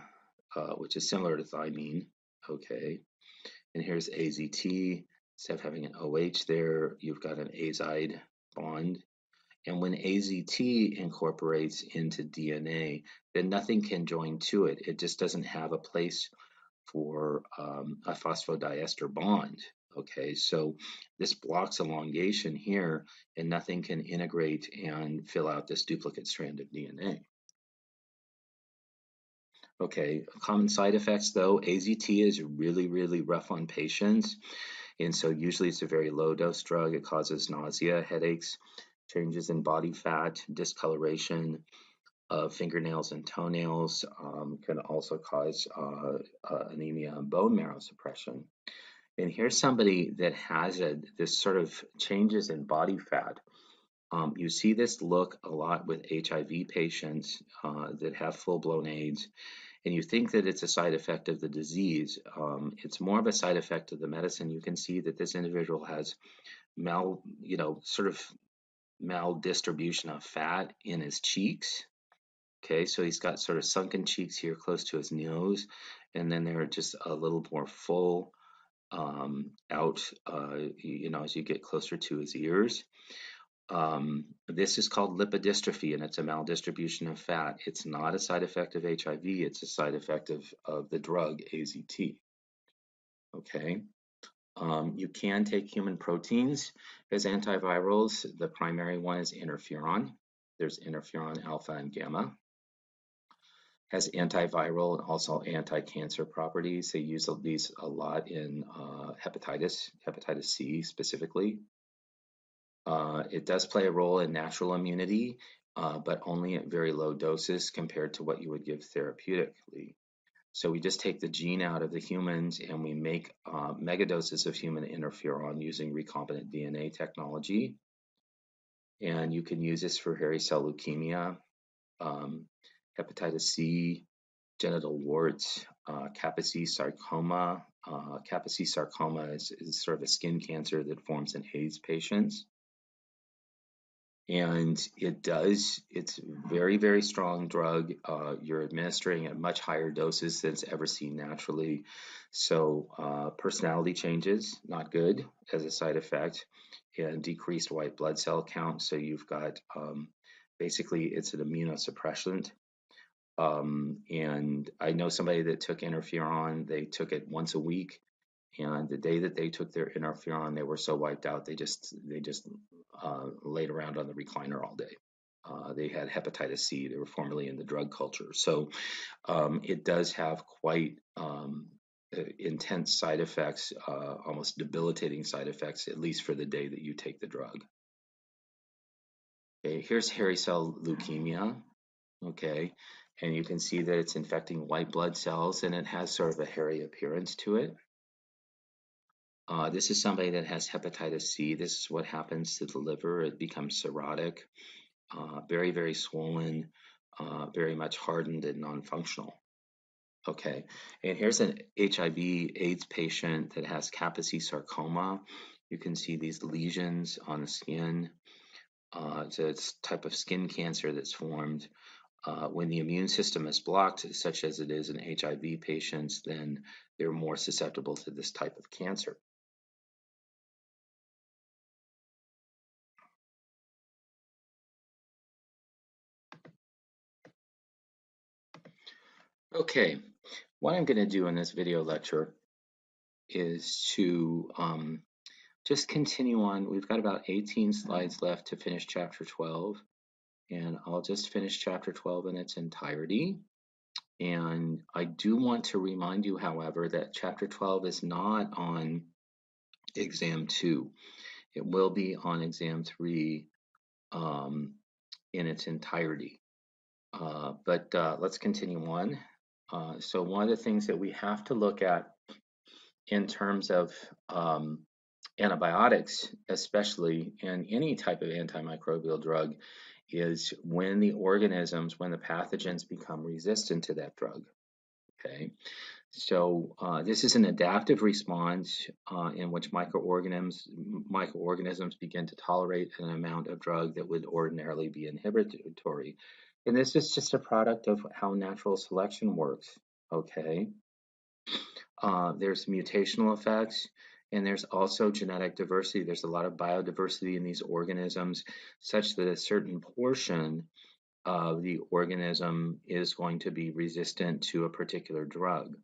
which is similar to thymine. Okay, and here's AZT. Instead of having an OH there, you've got an azide bond. And when AZT incorporates into DNA, then nothing can join to it. It just doesn't have a place for a phosphodiester bond. Okay, so this blocks elongation here, and nothing can integrate and fill out this duplicate strand of DNA. Okay, common side effects though, AZT is really, really rough on patients. And so usually it's a very low dose drug. It causes nausea, headaches, changes in body fat, discoloration of fingernails and toenails, can also cause anemia and bone marrow suppression. And here's somebody that has this sort of changes in body fat. You see this look a lot with HIV patients that have full-blown AIDS, and you think that it's a side effect of the disease. It's more of a side effect of the medicine. You can see that this individual has sort of maldistribution of fat in his cheeks. Okay, so he's got sort of sunken cheeks here close to his nose, and then they're just a little more full out, as you get closer to his ears. This is called lipid dystrophy, and it's a maldistribution of fat. It's not a side effect of HIV, it's a side effect of the drug AZT. Okay. You can take human proteins as antivirals. The primary one is interferon. There's interferon alpha and gamma. Has antiviral and also anti-cancer properties. They use these a lot in hepatitis C specifically. It does play a role in natural immunity, but only at very low doses compared to what you would give therapeutically. So we just take the gene out of the humans and we make megadoses of human interferon using recombinant DNA technology. And you can use this for hairy cell leukemia, hepatitis C, genital warts, Kaposi sarcoma. Kaposi sarcoma is sort of a skin cancer that forms in AIDS patients. And it's very, very strong drug. You're administering at much higher doses than it's ever seen naturally. So personality changes, not good as a side effect, and decreased white blood cell count. So you've got basically it's an immunosuppressant. And I know somebody that took interferon, they took it once a week. And the day that they took their interferon, they were so wiped out, they just laid around on the recliner all day. They had hepatitis C. They were formerly in the drug culture. So it does have quite intense side effects, almost debilitating side effects, at least for the day that you take the drug. Okay, here's hairy cell leukemia. Okay, and you can see that it's infecting white blood cells and it has sort of a hairy appearance to it. This is somebody that has hepatitis C. This is what happens to the liver. It becomes cirrhotic, very, very swollen, very much hardened and non-functional. Okay, and here's an HIV/AIDS patient that has Kaposi sarcoma. You can see these lesions on the skin. It's a type of skin cancer that's formed. When the immune system is blocked, such as it is in HIV patients, then they're more susceptible to this type of cancer. Okay, what I'm going to do in this video lecture is to just continue on. We've got about 18 slides left to finish chapter 12, and I'll just finish chapter 12 in its entirety. And I do want to remind you, however, that chapter 12 is not on exam 2. It will be on exam 3 in its entirety. But let's continue on. So one of the things that we have to look at in terms of antibiotics, especially in any type of antimicrobial drug, is when the pathogens become resistant to that drug. Okay, so this is an adaptive response in which microorganisms begin to tolerate an amount of drug that would ordinarily be inhibitory. And this is just a product of how natural selection works. Okay, there's mutational effects, and there's also genetic diversity. There's a lot of biodiversity in these organisms, such that a certain portion of the organism is going to be resistant to a particular drug.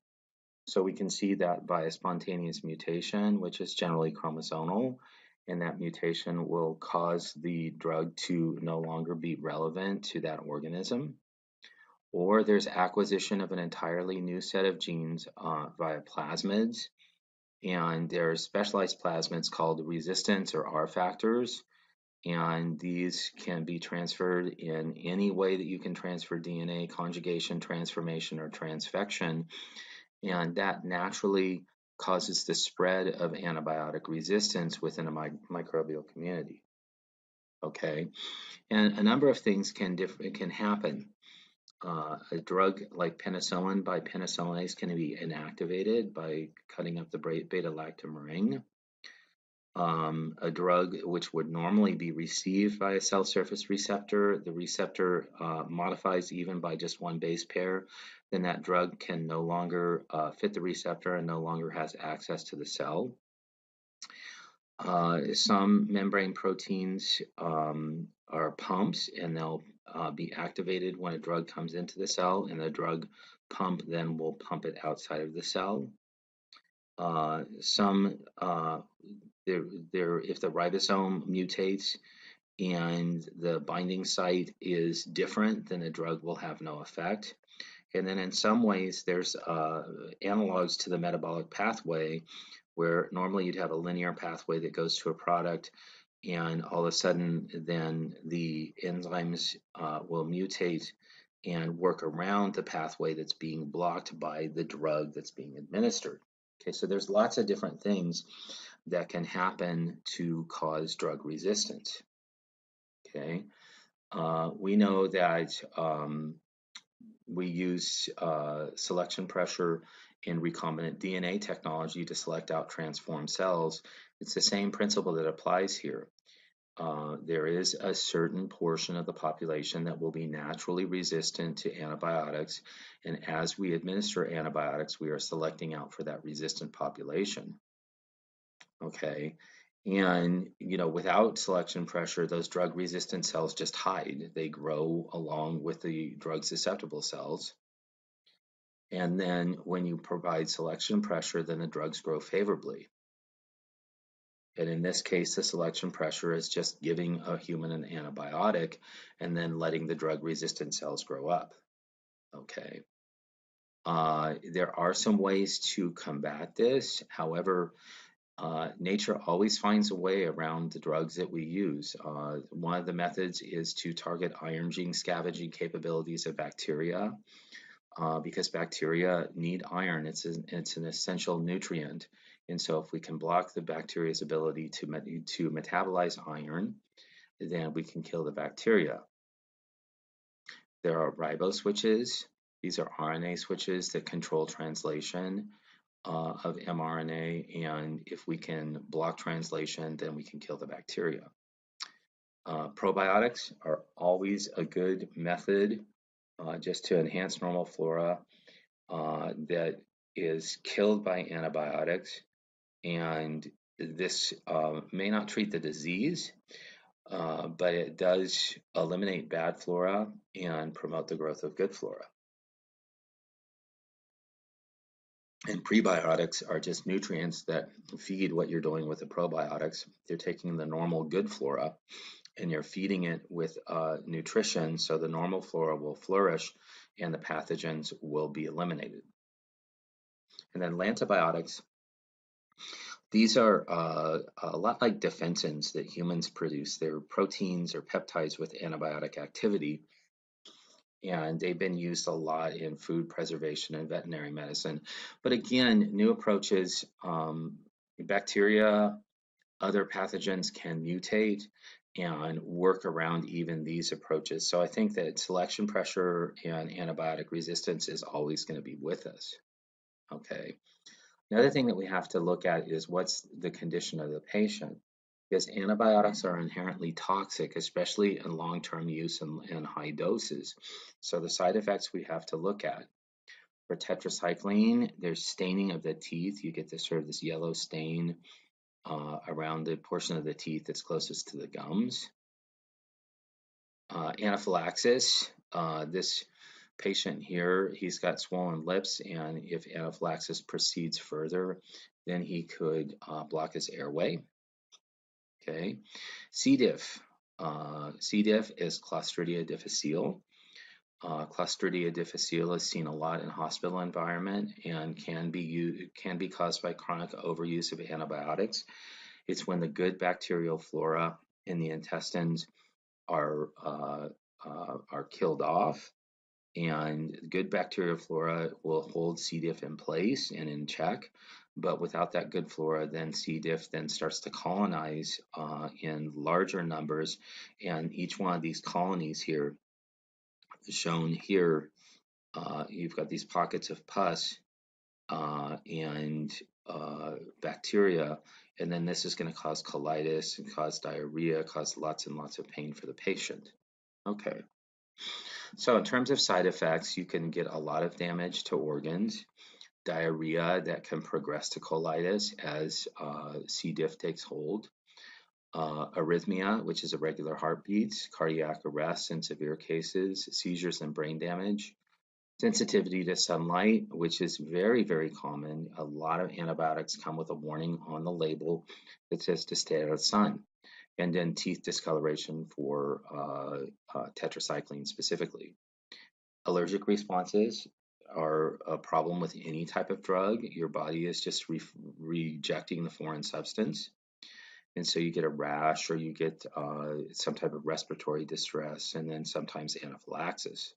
So we can see that by a spontaneous mutation, which is generally chromosomal, and that mutation will cause the drug to no longer be relevant to that organism. Or there's acquisition of an entirely new set of genes via plasmids, and there are specialized plasmids called resistance or R factors, and these can be transferred in any way that you can transfer DNA: conjugation, transformation, or transfection, and that naturally causes the spread of antibiotic resistance within a microbial community. Okay, and a number of things can happen. A drug like penicillin by penicillinase can be inactivated by cutting up the beta-lactam ring. A drug which would normally be received by a cell surface receptor, the receptor modifies even by just one base pair, then that drug can no longer fit the receptor and no longer has access to the cell. Some membrane proteins are pumps, and they'll be activated when a drug comes into the cell, and the drug pump then will pump it outside of the cell. If the ribosome mutates and the binding site is different, then the drug will have no effect. And then in some ways, there's analogs to the metabolic pathway, where normally you'd have a linear pathway that goes to a product. and all of a sudden then the enzymes will mutate and work around the pathway that's being blocked by the drug that's being administered. Okay, so there's lots of different things that can happen to cause drug resistance. Okay, we know that we use selection pressure in recombinant DNA technology to select out transformed cells. It's the same principle that applies here. There is a certain portion of the population that will be naturally resistant to antibiotics, and as we administer antibiotics, we are selecting out for that resistant population. Okay, and without selection pressure, those drug resistant cells just hide. They grow along with the drug susceptible cells. And then when you provide selection pressure, then the drugs grow favorably. And in this case, the selection pressure is just giving a human an antibiotic and then letting the drug-resistant cells grow up. Okay. There are some ways to combat this. However, nature always finds a way around the drugs that we use. One of the methods is to target iron gene scavenging capabilities of bacteria. Because bacteria need iron. It's an essential nutrient. And so if we can block the bacteria's ability to metabolize iron, then we can kill the bacteria. There are ribo switches. These are RNA switches that control translation of mRNA. And if we can block translation, then we can kill the bacteria. Probiotics are always a good method just to enhance normal flora that is killed by antibiotics, and this may not treat the disease, but it does eliminate bad flora and promote the growth of good flora. And prebiotics are just nutrients that feed what you're doing with the probiotics. They're taking the normal good flora and you're feeding it with nutrition, so the normal flora will flourish and the pathogens will be eliminated. And then antibiotics, these are a lot like defensins that humans produce. They're proteins or peptides with antibiotic activity, and they've been used a lot in food preservation and veterinary medicine. But again, new approaches, bacteria, other pathogens can mutate and work around even these approaches. So I think that selection pressure and antibiotic resistance is always going to be with us. Okay. Another thing that we have to look at is what's the condition of the patient, because antibiotics are inherently toxic, especially in long-term use and high doses. So the side effects we have to look at. For tetracycline, there's staining of the teeth. You get this sort of this yellow stain around the portion of the teeth that's closest to the gums. Anaphylaxis, this patient here, he's got swollen lips, and if anaphylaxis proceeds further, then he could block his airway. Okay, C. diff. C. diff is Clostridia difficile. Clostridia difficile is seen a lot in hospital environment and can be caused by chronic overuse of antibiotics. It's when the good bacterial flora in the intestines are killed off, and good bacterial flora will hold C. diff in place and in check. But without that good flora, then C. diff then starts to colonize in larger numbers, and each one of these colonies here is shown here. You've got these pockets of pus and bacteria, and then this is going to cause colitis and cause diarrhea, cause lots and lots of pain for the patient. Okay. So in terms of side effects, you can get a lot of damage to organs, diarrhea that can progress to colitis as C. diff takes hold, arrhythmia, which is irregular heartbeats, cardiac arrest in severe cases, seizures and brain damage, sensitivity to sunlight, which is very, very common. A lot of antibiotics come with a warning on the label that says to stay out of the sun. And then teeth discoloration for tetracycline specifically. Allergic responses are a problem with any type of drug. Your body is just rejecting the foreign substance. And so you get a rash, or you get some type of respiratory distress, and then sometimes anaphylaxis.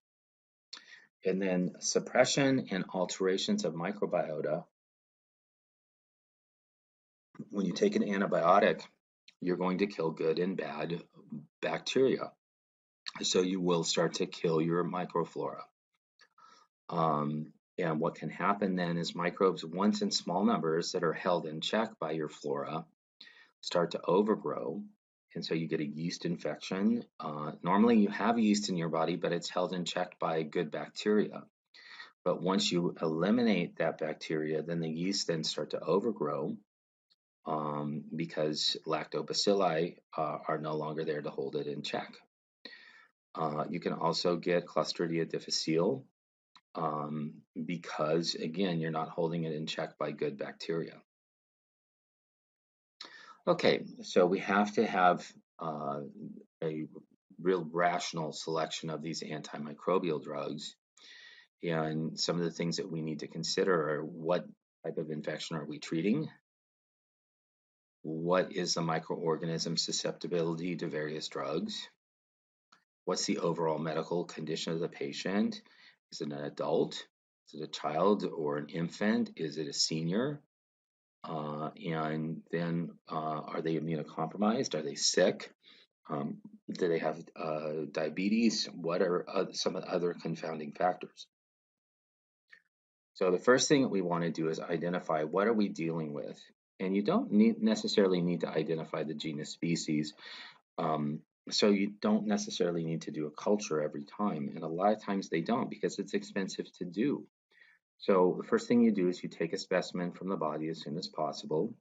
And then suppression and alterations of microbiota. When you take an antibiotic, you're going to kill good and bad bacteria. So you will start to kill your microflora. And what can happen then is microbes, once in small numbers that are held in check by your flora, start to overgrow. And so you get a yeast infection. Normally you have yeast in your body, but it's held in check by good bacteria. But once you eliminate that bacteria, then the yeast then start to overgrow because lactobacilli are no longer there to hold it in check. You can also get Clostridia difficile because, again, you're not holding it in check by good bacteria. Okay, so we have to have a real rational selection of these antimicrobial drugs. And some of the things that we need to consider are: what type of infection are we treating? What is the microorganism susceptibility to various drugs? What's the overall medical condition of the patient? Is it an adult? Is it a child or an infant? Is it a senior? And then are they immunocompromised? Are they sick? Do they have diabetes? What are some of the other confounding factors? So the first thing that we want to do is identify what are we dealing with. And you don't necessarily need to identify the genus species. So you don't necessarily need to do a culture every time. And a lot of times they don't, because it's expensive to do. So the first thing you do is you take a specimen from the body as soon as possible.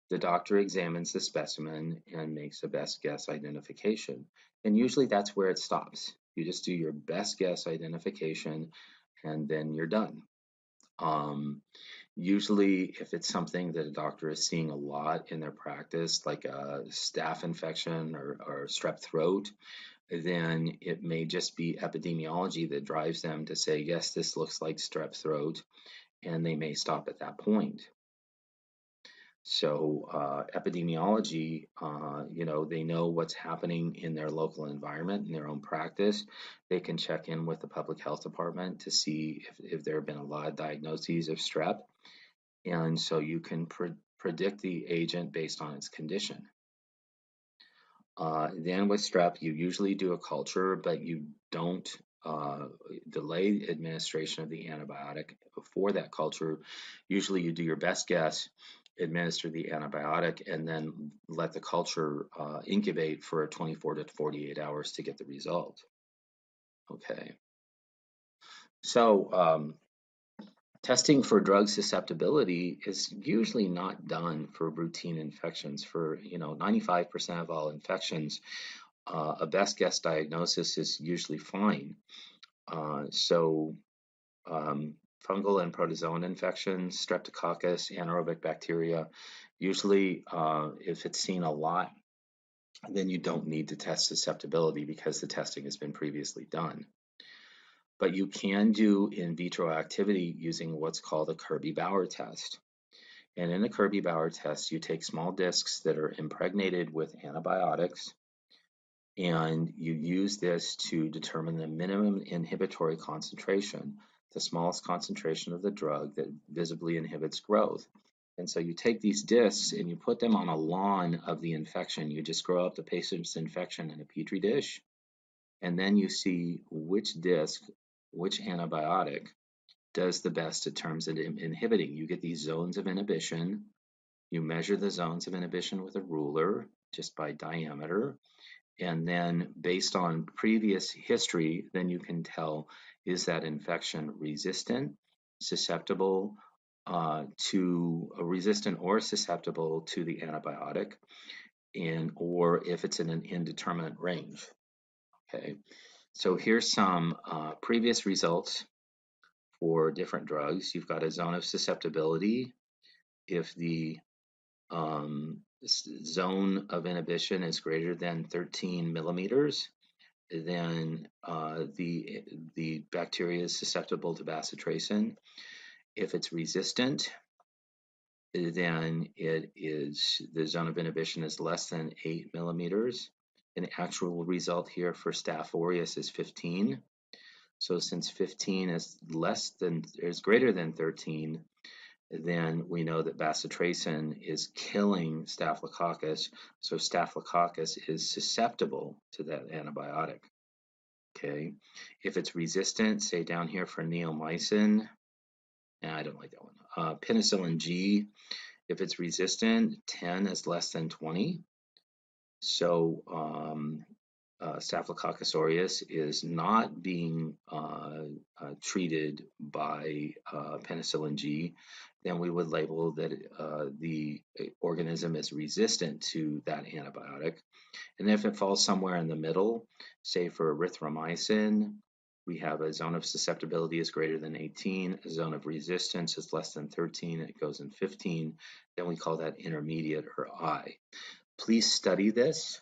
The doctor examines the specimen and makes a best guess identification. And usually that's where it stops. You just do your best guess identification and then you're done. Usually, if it's something that a doctor is seeing a lot in their practice, like a staph infection or strep throat, then it may just be epidemiology that drives them to say, yes, this looks like strep throat, and they may stop at that point. So epidemiology, they know what's happening in their local environment, in their own practice. They can check in with the public health department to see if there have been a lot of diagnoses of strep. And so you can predict the agent based on its condition. Then with strep, you usually do a culture, but you don't delay administration of the antibiotic for that culture. Usually you do your best guess, administer the antibiotic, and then let the culture incubate for 24 to 48 hours to get the result. Okay. So testing for drug susceptibility is usually not done for routine infections. For 95% of all infections, a best guess diagnosis is usually fine. So fungal and protozoan infections, streptococcus, anaerobic bacteria, usually if it's seen a lot, then you don't need to test susceptibility because the testing has been previously done. But you can do in vitro activity using what's called a Kirby-Bauer test. And in the Kirby-Bauer test, you take small discs that are impregnated with antibiotics, and you use this to determine the minimum inhibitory concentration, the smallest concentration of the drug that visibly inhibits growth. And so you take these discs and you put them on a lawn of the infection. You just grow up the patient's infection in a petri dish, and then you see which disc, which antibiotic does the best in terms of inhibiting. You get these zones of inhibition. You measure the zones of inhibition with a ruler just by diameter. And then based on previous history, then you can tell, is that infection resistant, susceptible resistant or susceptible to the antibiotic, or if it's in an indeterminate range. Okay, so here's some previous results for different drugs. You've got a zone of susceptibility. If the zone of inhibition is greater than 13 millimeters, then the bacteria is susceptible to bacitracin. If it's resistant, then the zone of inhibition is less than 8 millimeters. An actual result here for Staph aureus is 15. So since 15 is greater than 13, then we know that bacitracin is killing Staphylococcus. So Staphylococcus is susceptible to that antibiotic. Okay, if it's resistant, say down here for neomycin, and I don't like that one. Penicillin G, if it's resistant, 10 is less than 20. So Staphylococcus aureus is not being treated by penicillin G, then we would label that the organism is resistant to that antibiotic. And if it falls somewhere in the middle, say for erythromycin, we have a zone of susceptibility is greater than 18, a zone of resistance is less than 13, it goes in 15, then we call that intermediate or I. Please study this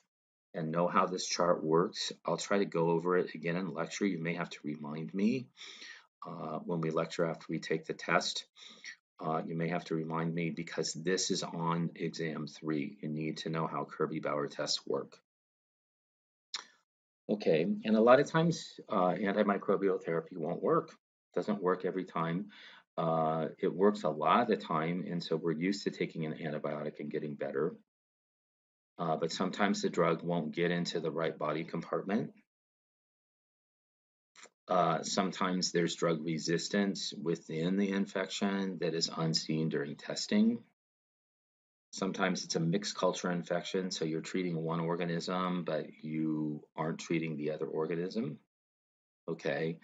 and know how this chart works. I'll try to go over it again in lecture. You may have to remind me when we lecture after we take the test. You may have to remind me because this is on exam 3. You need to know how Kirby-Bauer tests work. Okay, and a lot of times antimicrobial therapy won't work. It doesn't work every time. It works a lot of the time, and so we're used to taking an antibiotic and getting better. But sometimes the drug won't get into the right body compartment. Sometimes there's drug resistance within the infection that is unseen during testing. Sometimes it's a mixed culture infection, so you're treating one organism, but you aren't treating the other organism. Okay,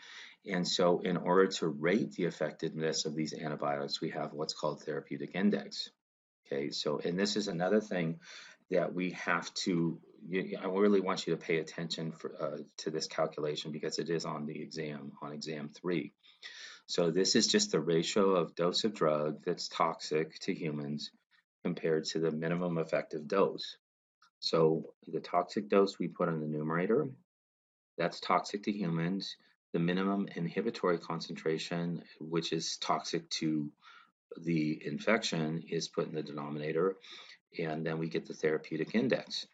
and so in order to rate the effectiveness of these antibiotics, we have what's called therapeutic index. Okay, so, and this is another thing that we have to, I really want you to pay attention to this calculation because it is on the exam, on exam 3. So this is just the ratio of dose of drug that's toxic to humans compared to the minimum effective dose. So the toxic dose we put on the numerator, that's toxic to humans. The minimum inhibitory concentration, which is toxic to the infection, is put in the denominator, and then we get the therapeutic index.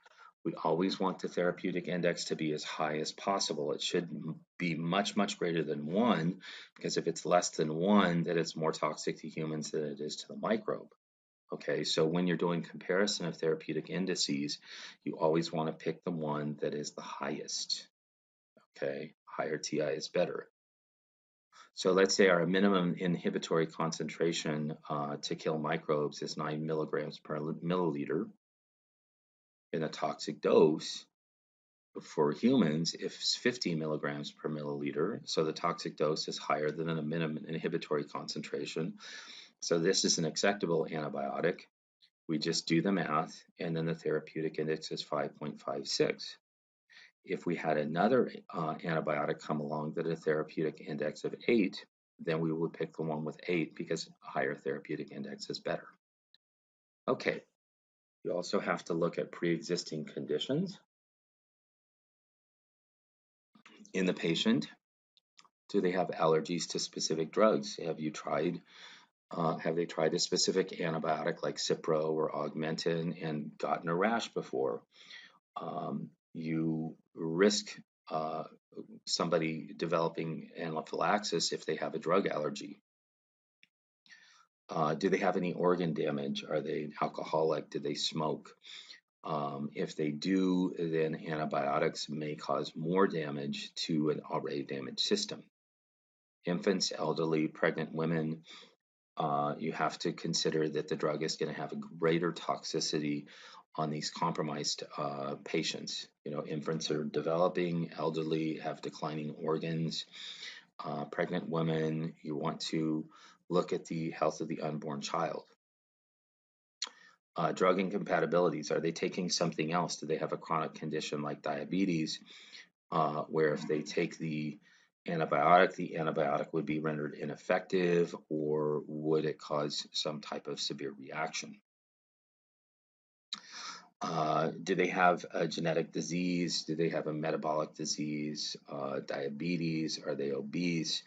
We always want the therapeutic index to be as high as possible. It should be much, much greater than 1, because if it's less than 1, then it's more toxic to humans than it is to the microbe. Okay, so when you're doing comparison of therapeutic indices, you always want to pick the one that is the highest. Okay, higher TI is better. So let's say our minimum inhibitory concentration to kill microbes is 9 milligrams per milliliter. In a toxic dose for humans, if it's 50 milligrams per milliliter, so the toxic dose is higher than a minimum inhibitory concentration. So this is an acceptable antibiotic. We just do the math, and then the therapeutic index is 5.56. If we had another antibiotic come along that had a therapeutic index of 8, then we would pick the one with 8 because a higher therapeutic index is better. Okay, you also have to look at pre-existing conditions in the patient. Do they have allergies to specific drugs? Have they tried a specific antibiotic like Cipro or Augmentin and gotten a rash before? You risk somebody developing anaphylaxis if they have a drug allergy. Do they have any organ damage? Are they alcoholic? Do they smoke? If they do, then antibiotics may cause more damage to an already damaged system. Infants, elderly, pregnant women, you have to consider that the drug is going to have a greater toxicity on these compromised patients. You know, infants are developing, elderly have declining organs, pregnant women, you want to look at the health of the unborn child. Drug incompatibilities, are they taking something else? Do they have a chronic condition like diabetes, where if they take the antibiotic would be rendered ineffective, or would it cause some type of severe reaction? Do they have a genetic disease? Do they have a metabolic disease? Diabetes? Are they obese?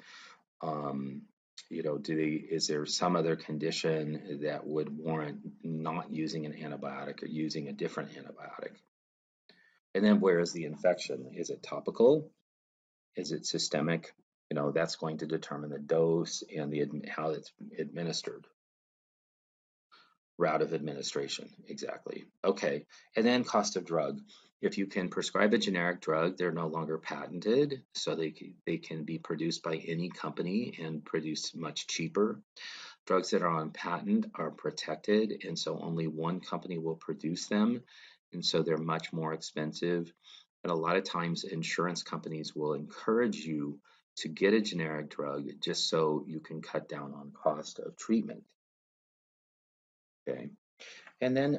is there some other condition that would warrant not using an antibiotic or using a different antibiotic? And then where is the infection? Is it topical? Is it systemic? That's going to determine the dose and how it's administered. Route of administration, exactly. Okay, and then cost of drug. If you can prescribe a generic drug, they're no longer patented, so they can be produced by any company and produced much cheaper. Drugs that are on patent are protected, and so only one company will produce them, and so they're much more expensive. And a lot of times, insurance companies will encourage you to get a generic drug just so you can cut down on cost of treatment. Okay. And then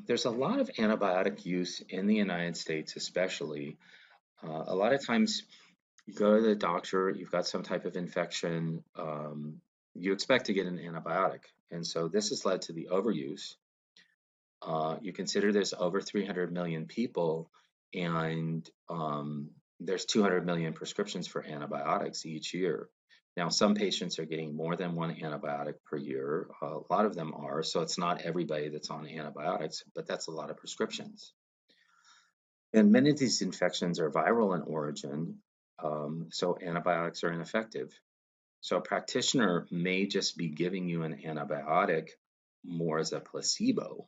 there's a lot of antibiotic use in the United States, especially. A lot of times you go to the doctor, you've got some type of infection, you expect to get an antibiotic. And so this has led to the overuse. You consider there's over 300 million people, and there's 200 million prescriptions for antibiotics each year. Now, some patients are getting more than one antibiotic per year. A lot of them are, so it's not everybody that's on antibiotics, but that's a lot of prescriptions. And many of these infections are viral in origin, so antibiotics are ineffective. So a practitioner may just be giving you an antibiotic more as a placebo,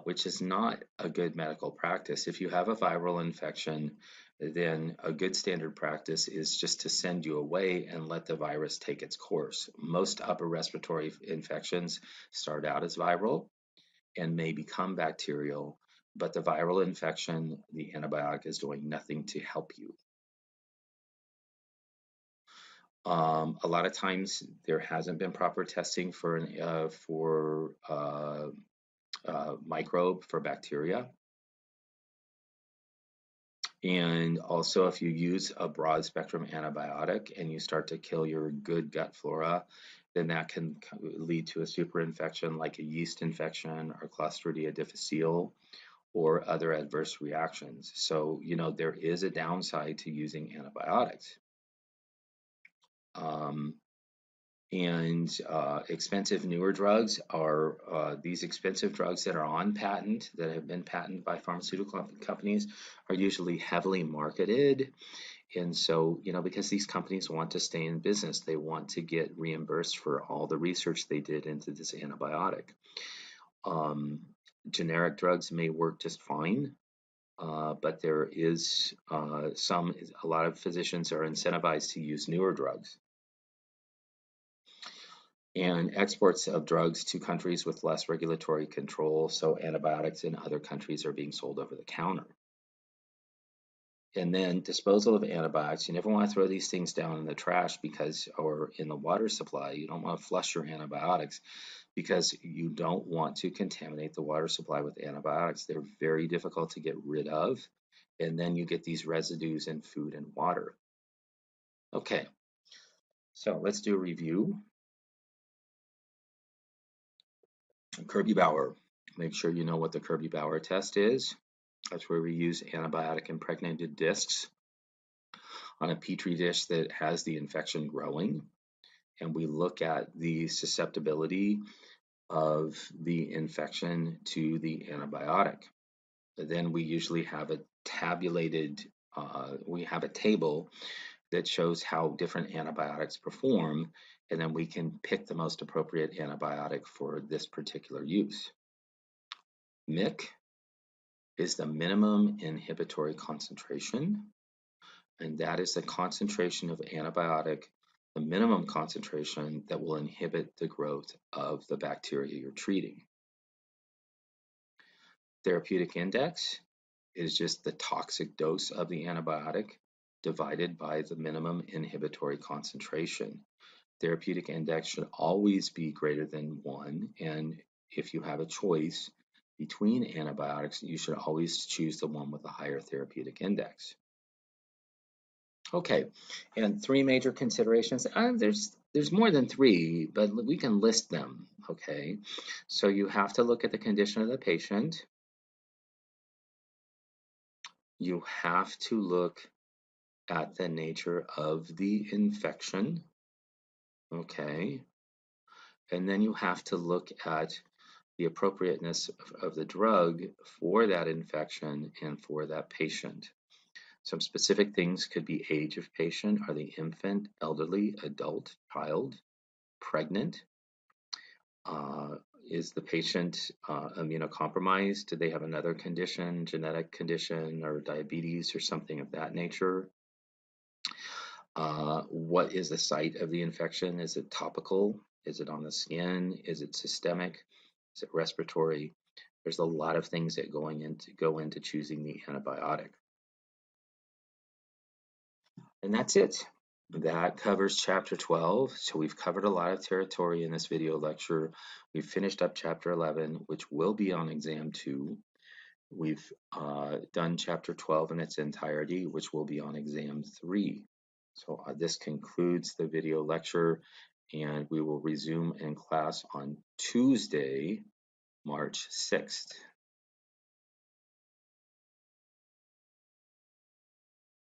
which is not a good medical practice. If you have a viral infection, then a good standard practice is just to send you away and let the virus take its course. Most upper respiratory infections start out as viral and may become bacterial, but the viral infection, the antibiotic is doing nothing to help you. A lot of times there hasn't been proper testing for microbe, for bacteria. And also, if you use a broad spectrum antibiotic and you start to kill your good gut flora, then that can lead to a superinfection like a yeast infection or Clostridia difficile or other adverse reactions. So, there is a downside to using antibiotics. Expensive newer drugs are these expensive drugs that are on patent, that have been patented by pharmaceutical companies, are usually heavily marketed. And so, because these companies want to stay in business, they want to get reimbursed for all the research they did into this antibiotic. Generic drugs may work just fine, but there is a lot of physicians are incentivized to use newer drugs. And exports of drugs to countries with less regulatory control, so antibiotics in other countries are being sold over the counter. And then disposal of antibiotics, you never want to throw these things down in the trash or in the water supply. You don't want to flush your antibiotics because you don't want to contaminate the water supply with antibiotics. They're very difficult to get rid of, and then you get these residues in food and water. Okay, so let's do a review. Kirby-Bauer. Make sure you know what the Kirby-Bauer test is. That's where we use antibiotic impregnated discs on a petri dish that has the infection growing, and we look at the susceptibility of the infection to the antibiotic. Then we usually have a we have a table that shows how different antibiotics perform, and then we can pick the most appropriate antibiotic for this particular use. MIC is the minimum inhibitory concentration, and that is the concentration of antibiotic, the minimum concentration that will inhibit the growth of the bacteria you're treating. Therapeutic index is just the toxic dose of the antibiotic divided by the minimum inhibitory concentration. Therapeutic index should always be greater than 1, and if you have a choice between antibiotics, you should always choose the one with a higher therapeutic index. Okay, and 3 major considerations. There's more than 3, but we can list them. Okay, so you have to look at the condition of the patient. You have to look at the nature of the infection. Okay. And then you have to look at the appropriateness of the drug for that infection and for that patient. Some specific things could be age of patient. Are they infant, elderly, adult, child, pregnant? Is the patient immunocompromised? Do they have another condition, genetic condition, or diabetes or something of that nature? What is the site of the infection? Is it topical? Is it on the skin? Is it systemic? Is it respiratory? There's a lot of things that go into choosing the antibiotic. And that's it. That covers chapter 12. So we've covered a lot of territory in this video lecture. We've finished up chapter 11, which will be on exam 2. We've done chapter 12 in its entirety, which will be on exam 3. So this concludes the video lecture, and we will resume in class on Tuesday, March 6th.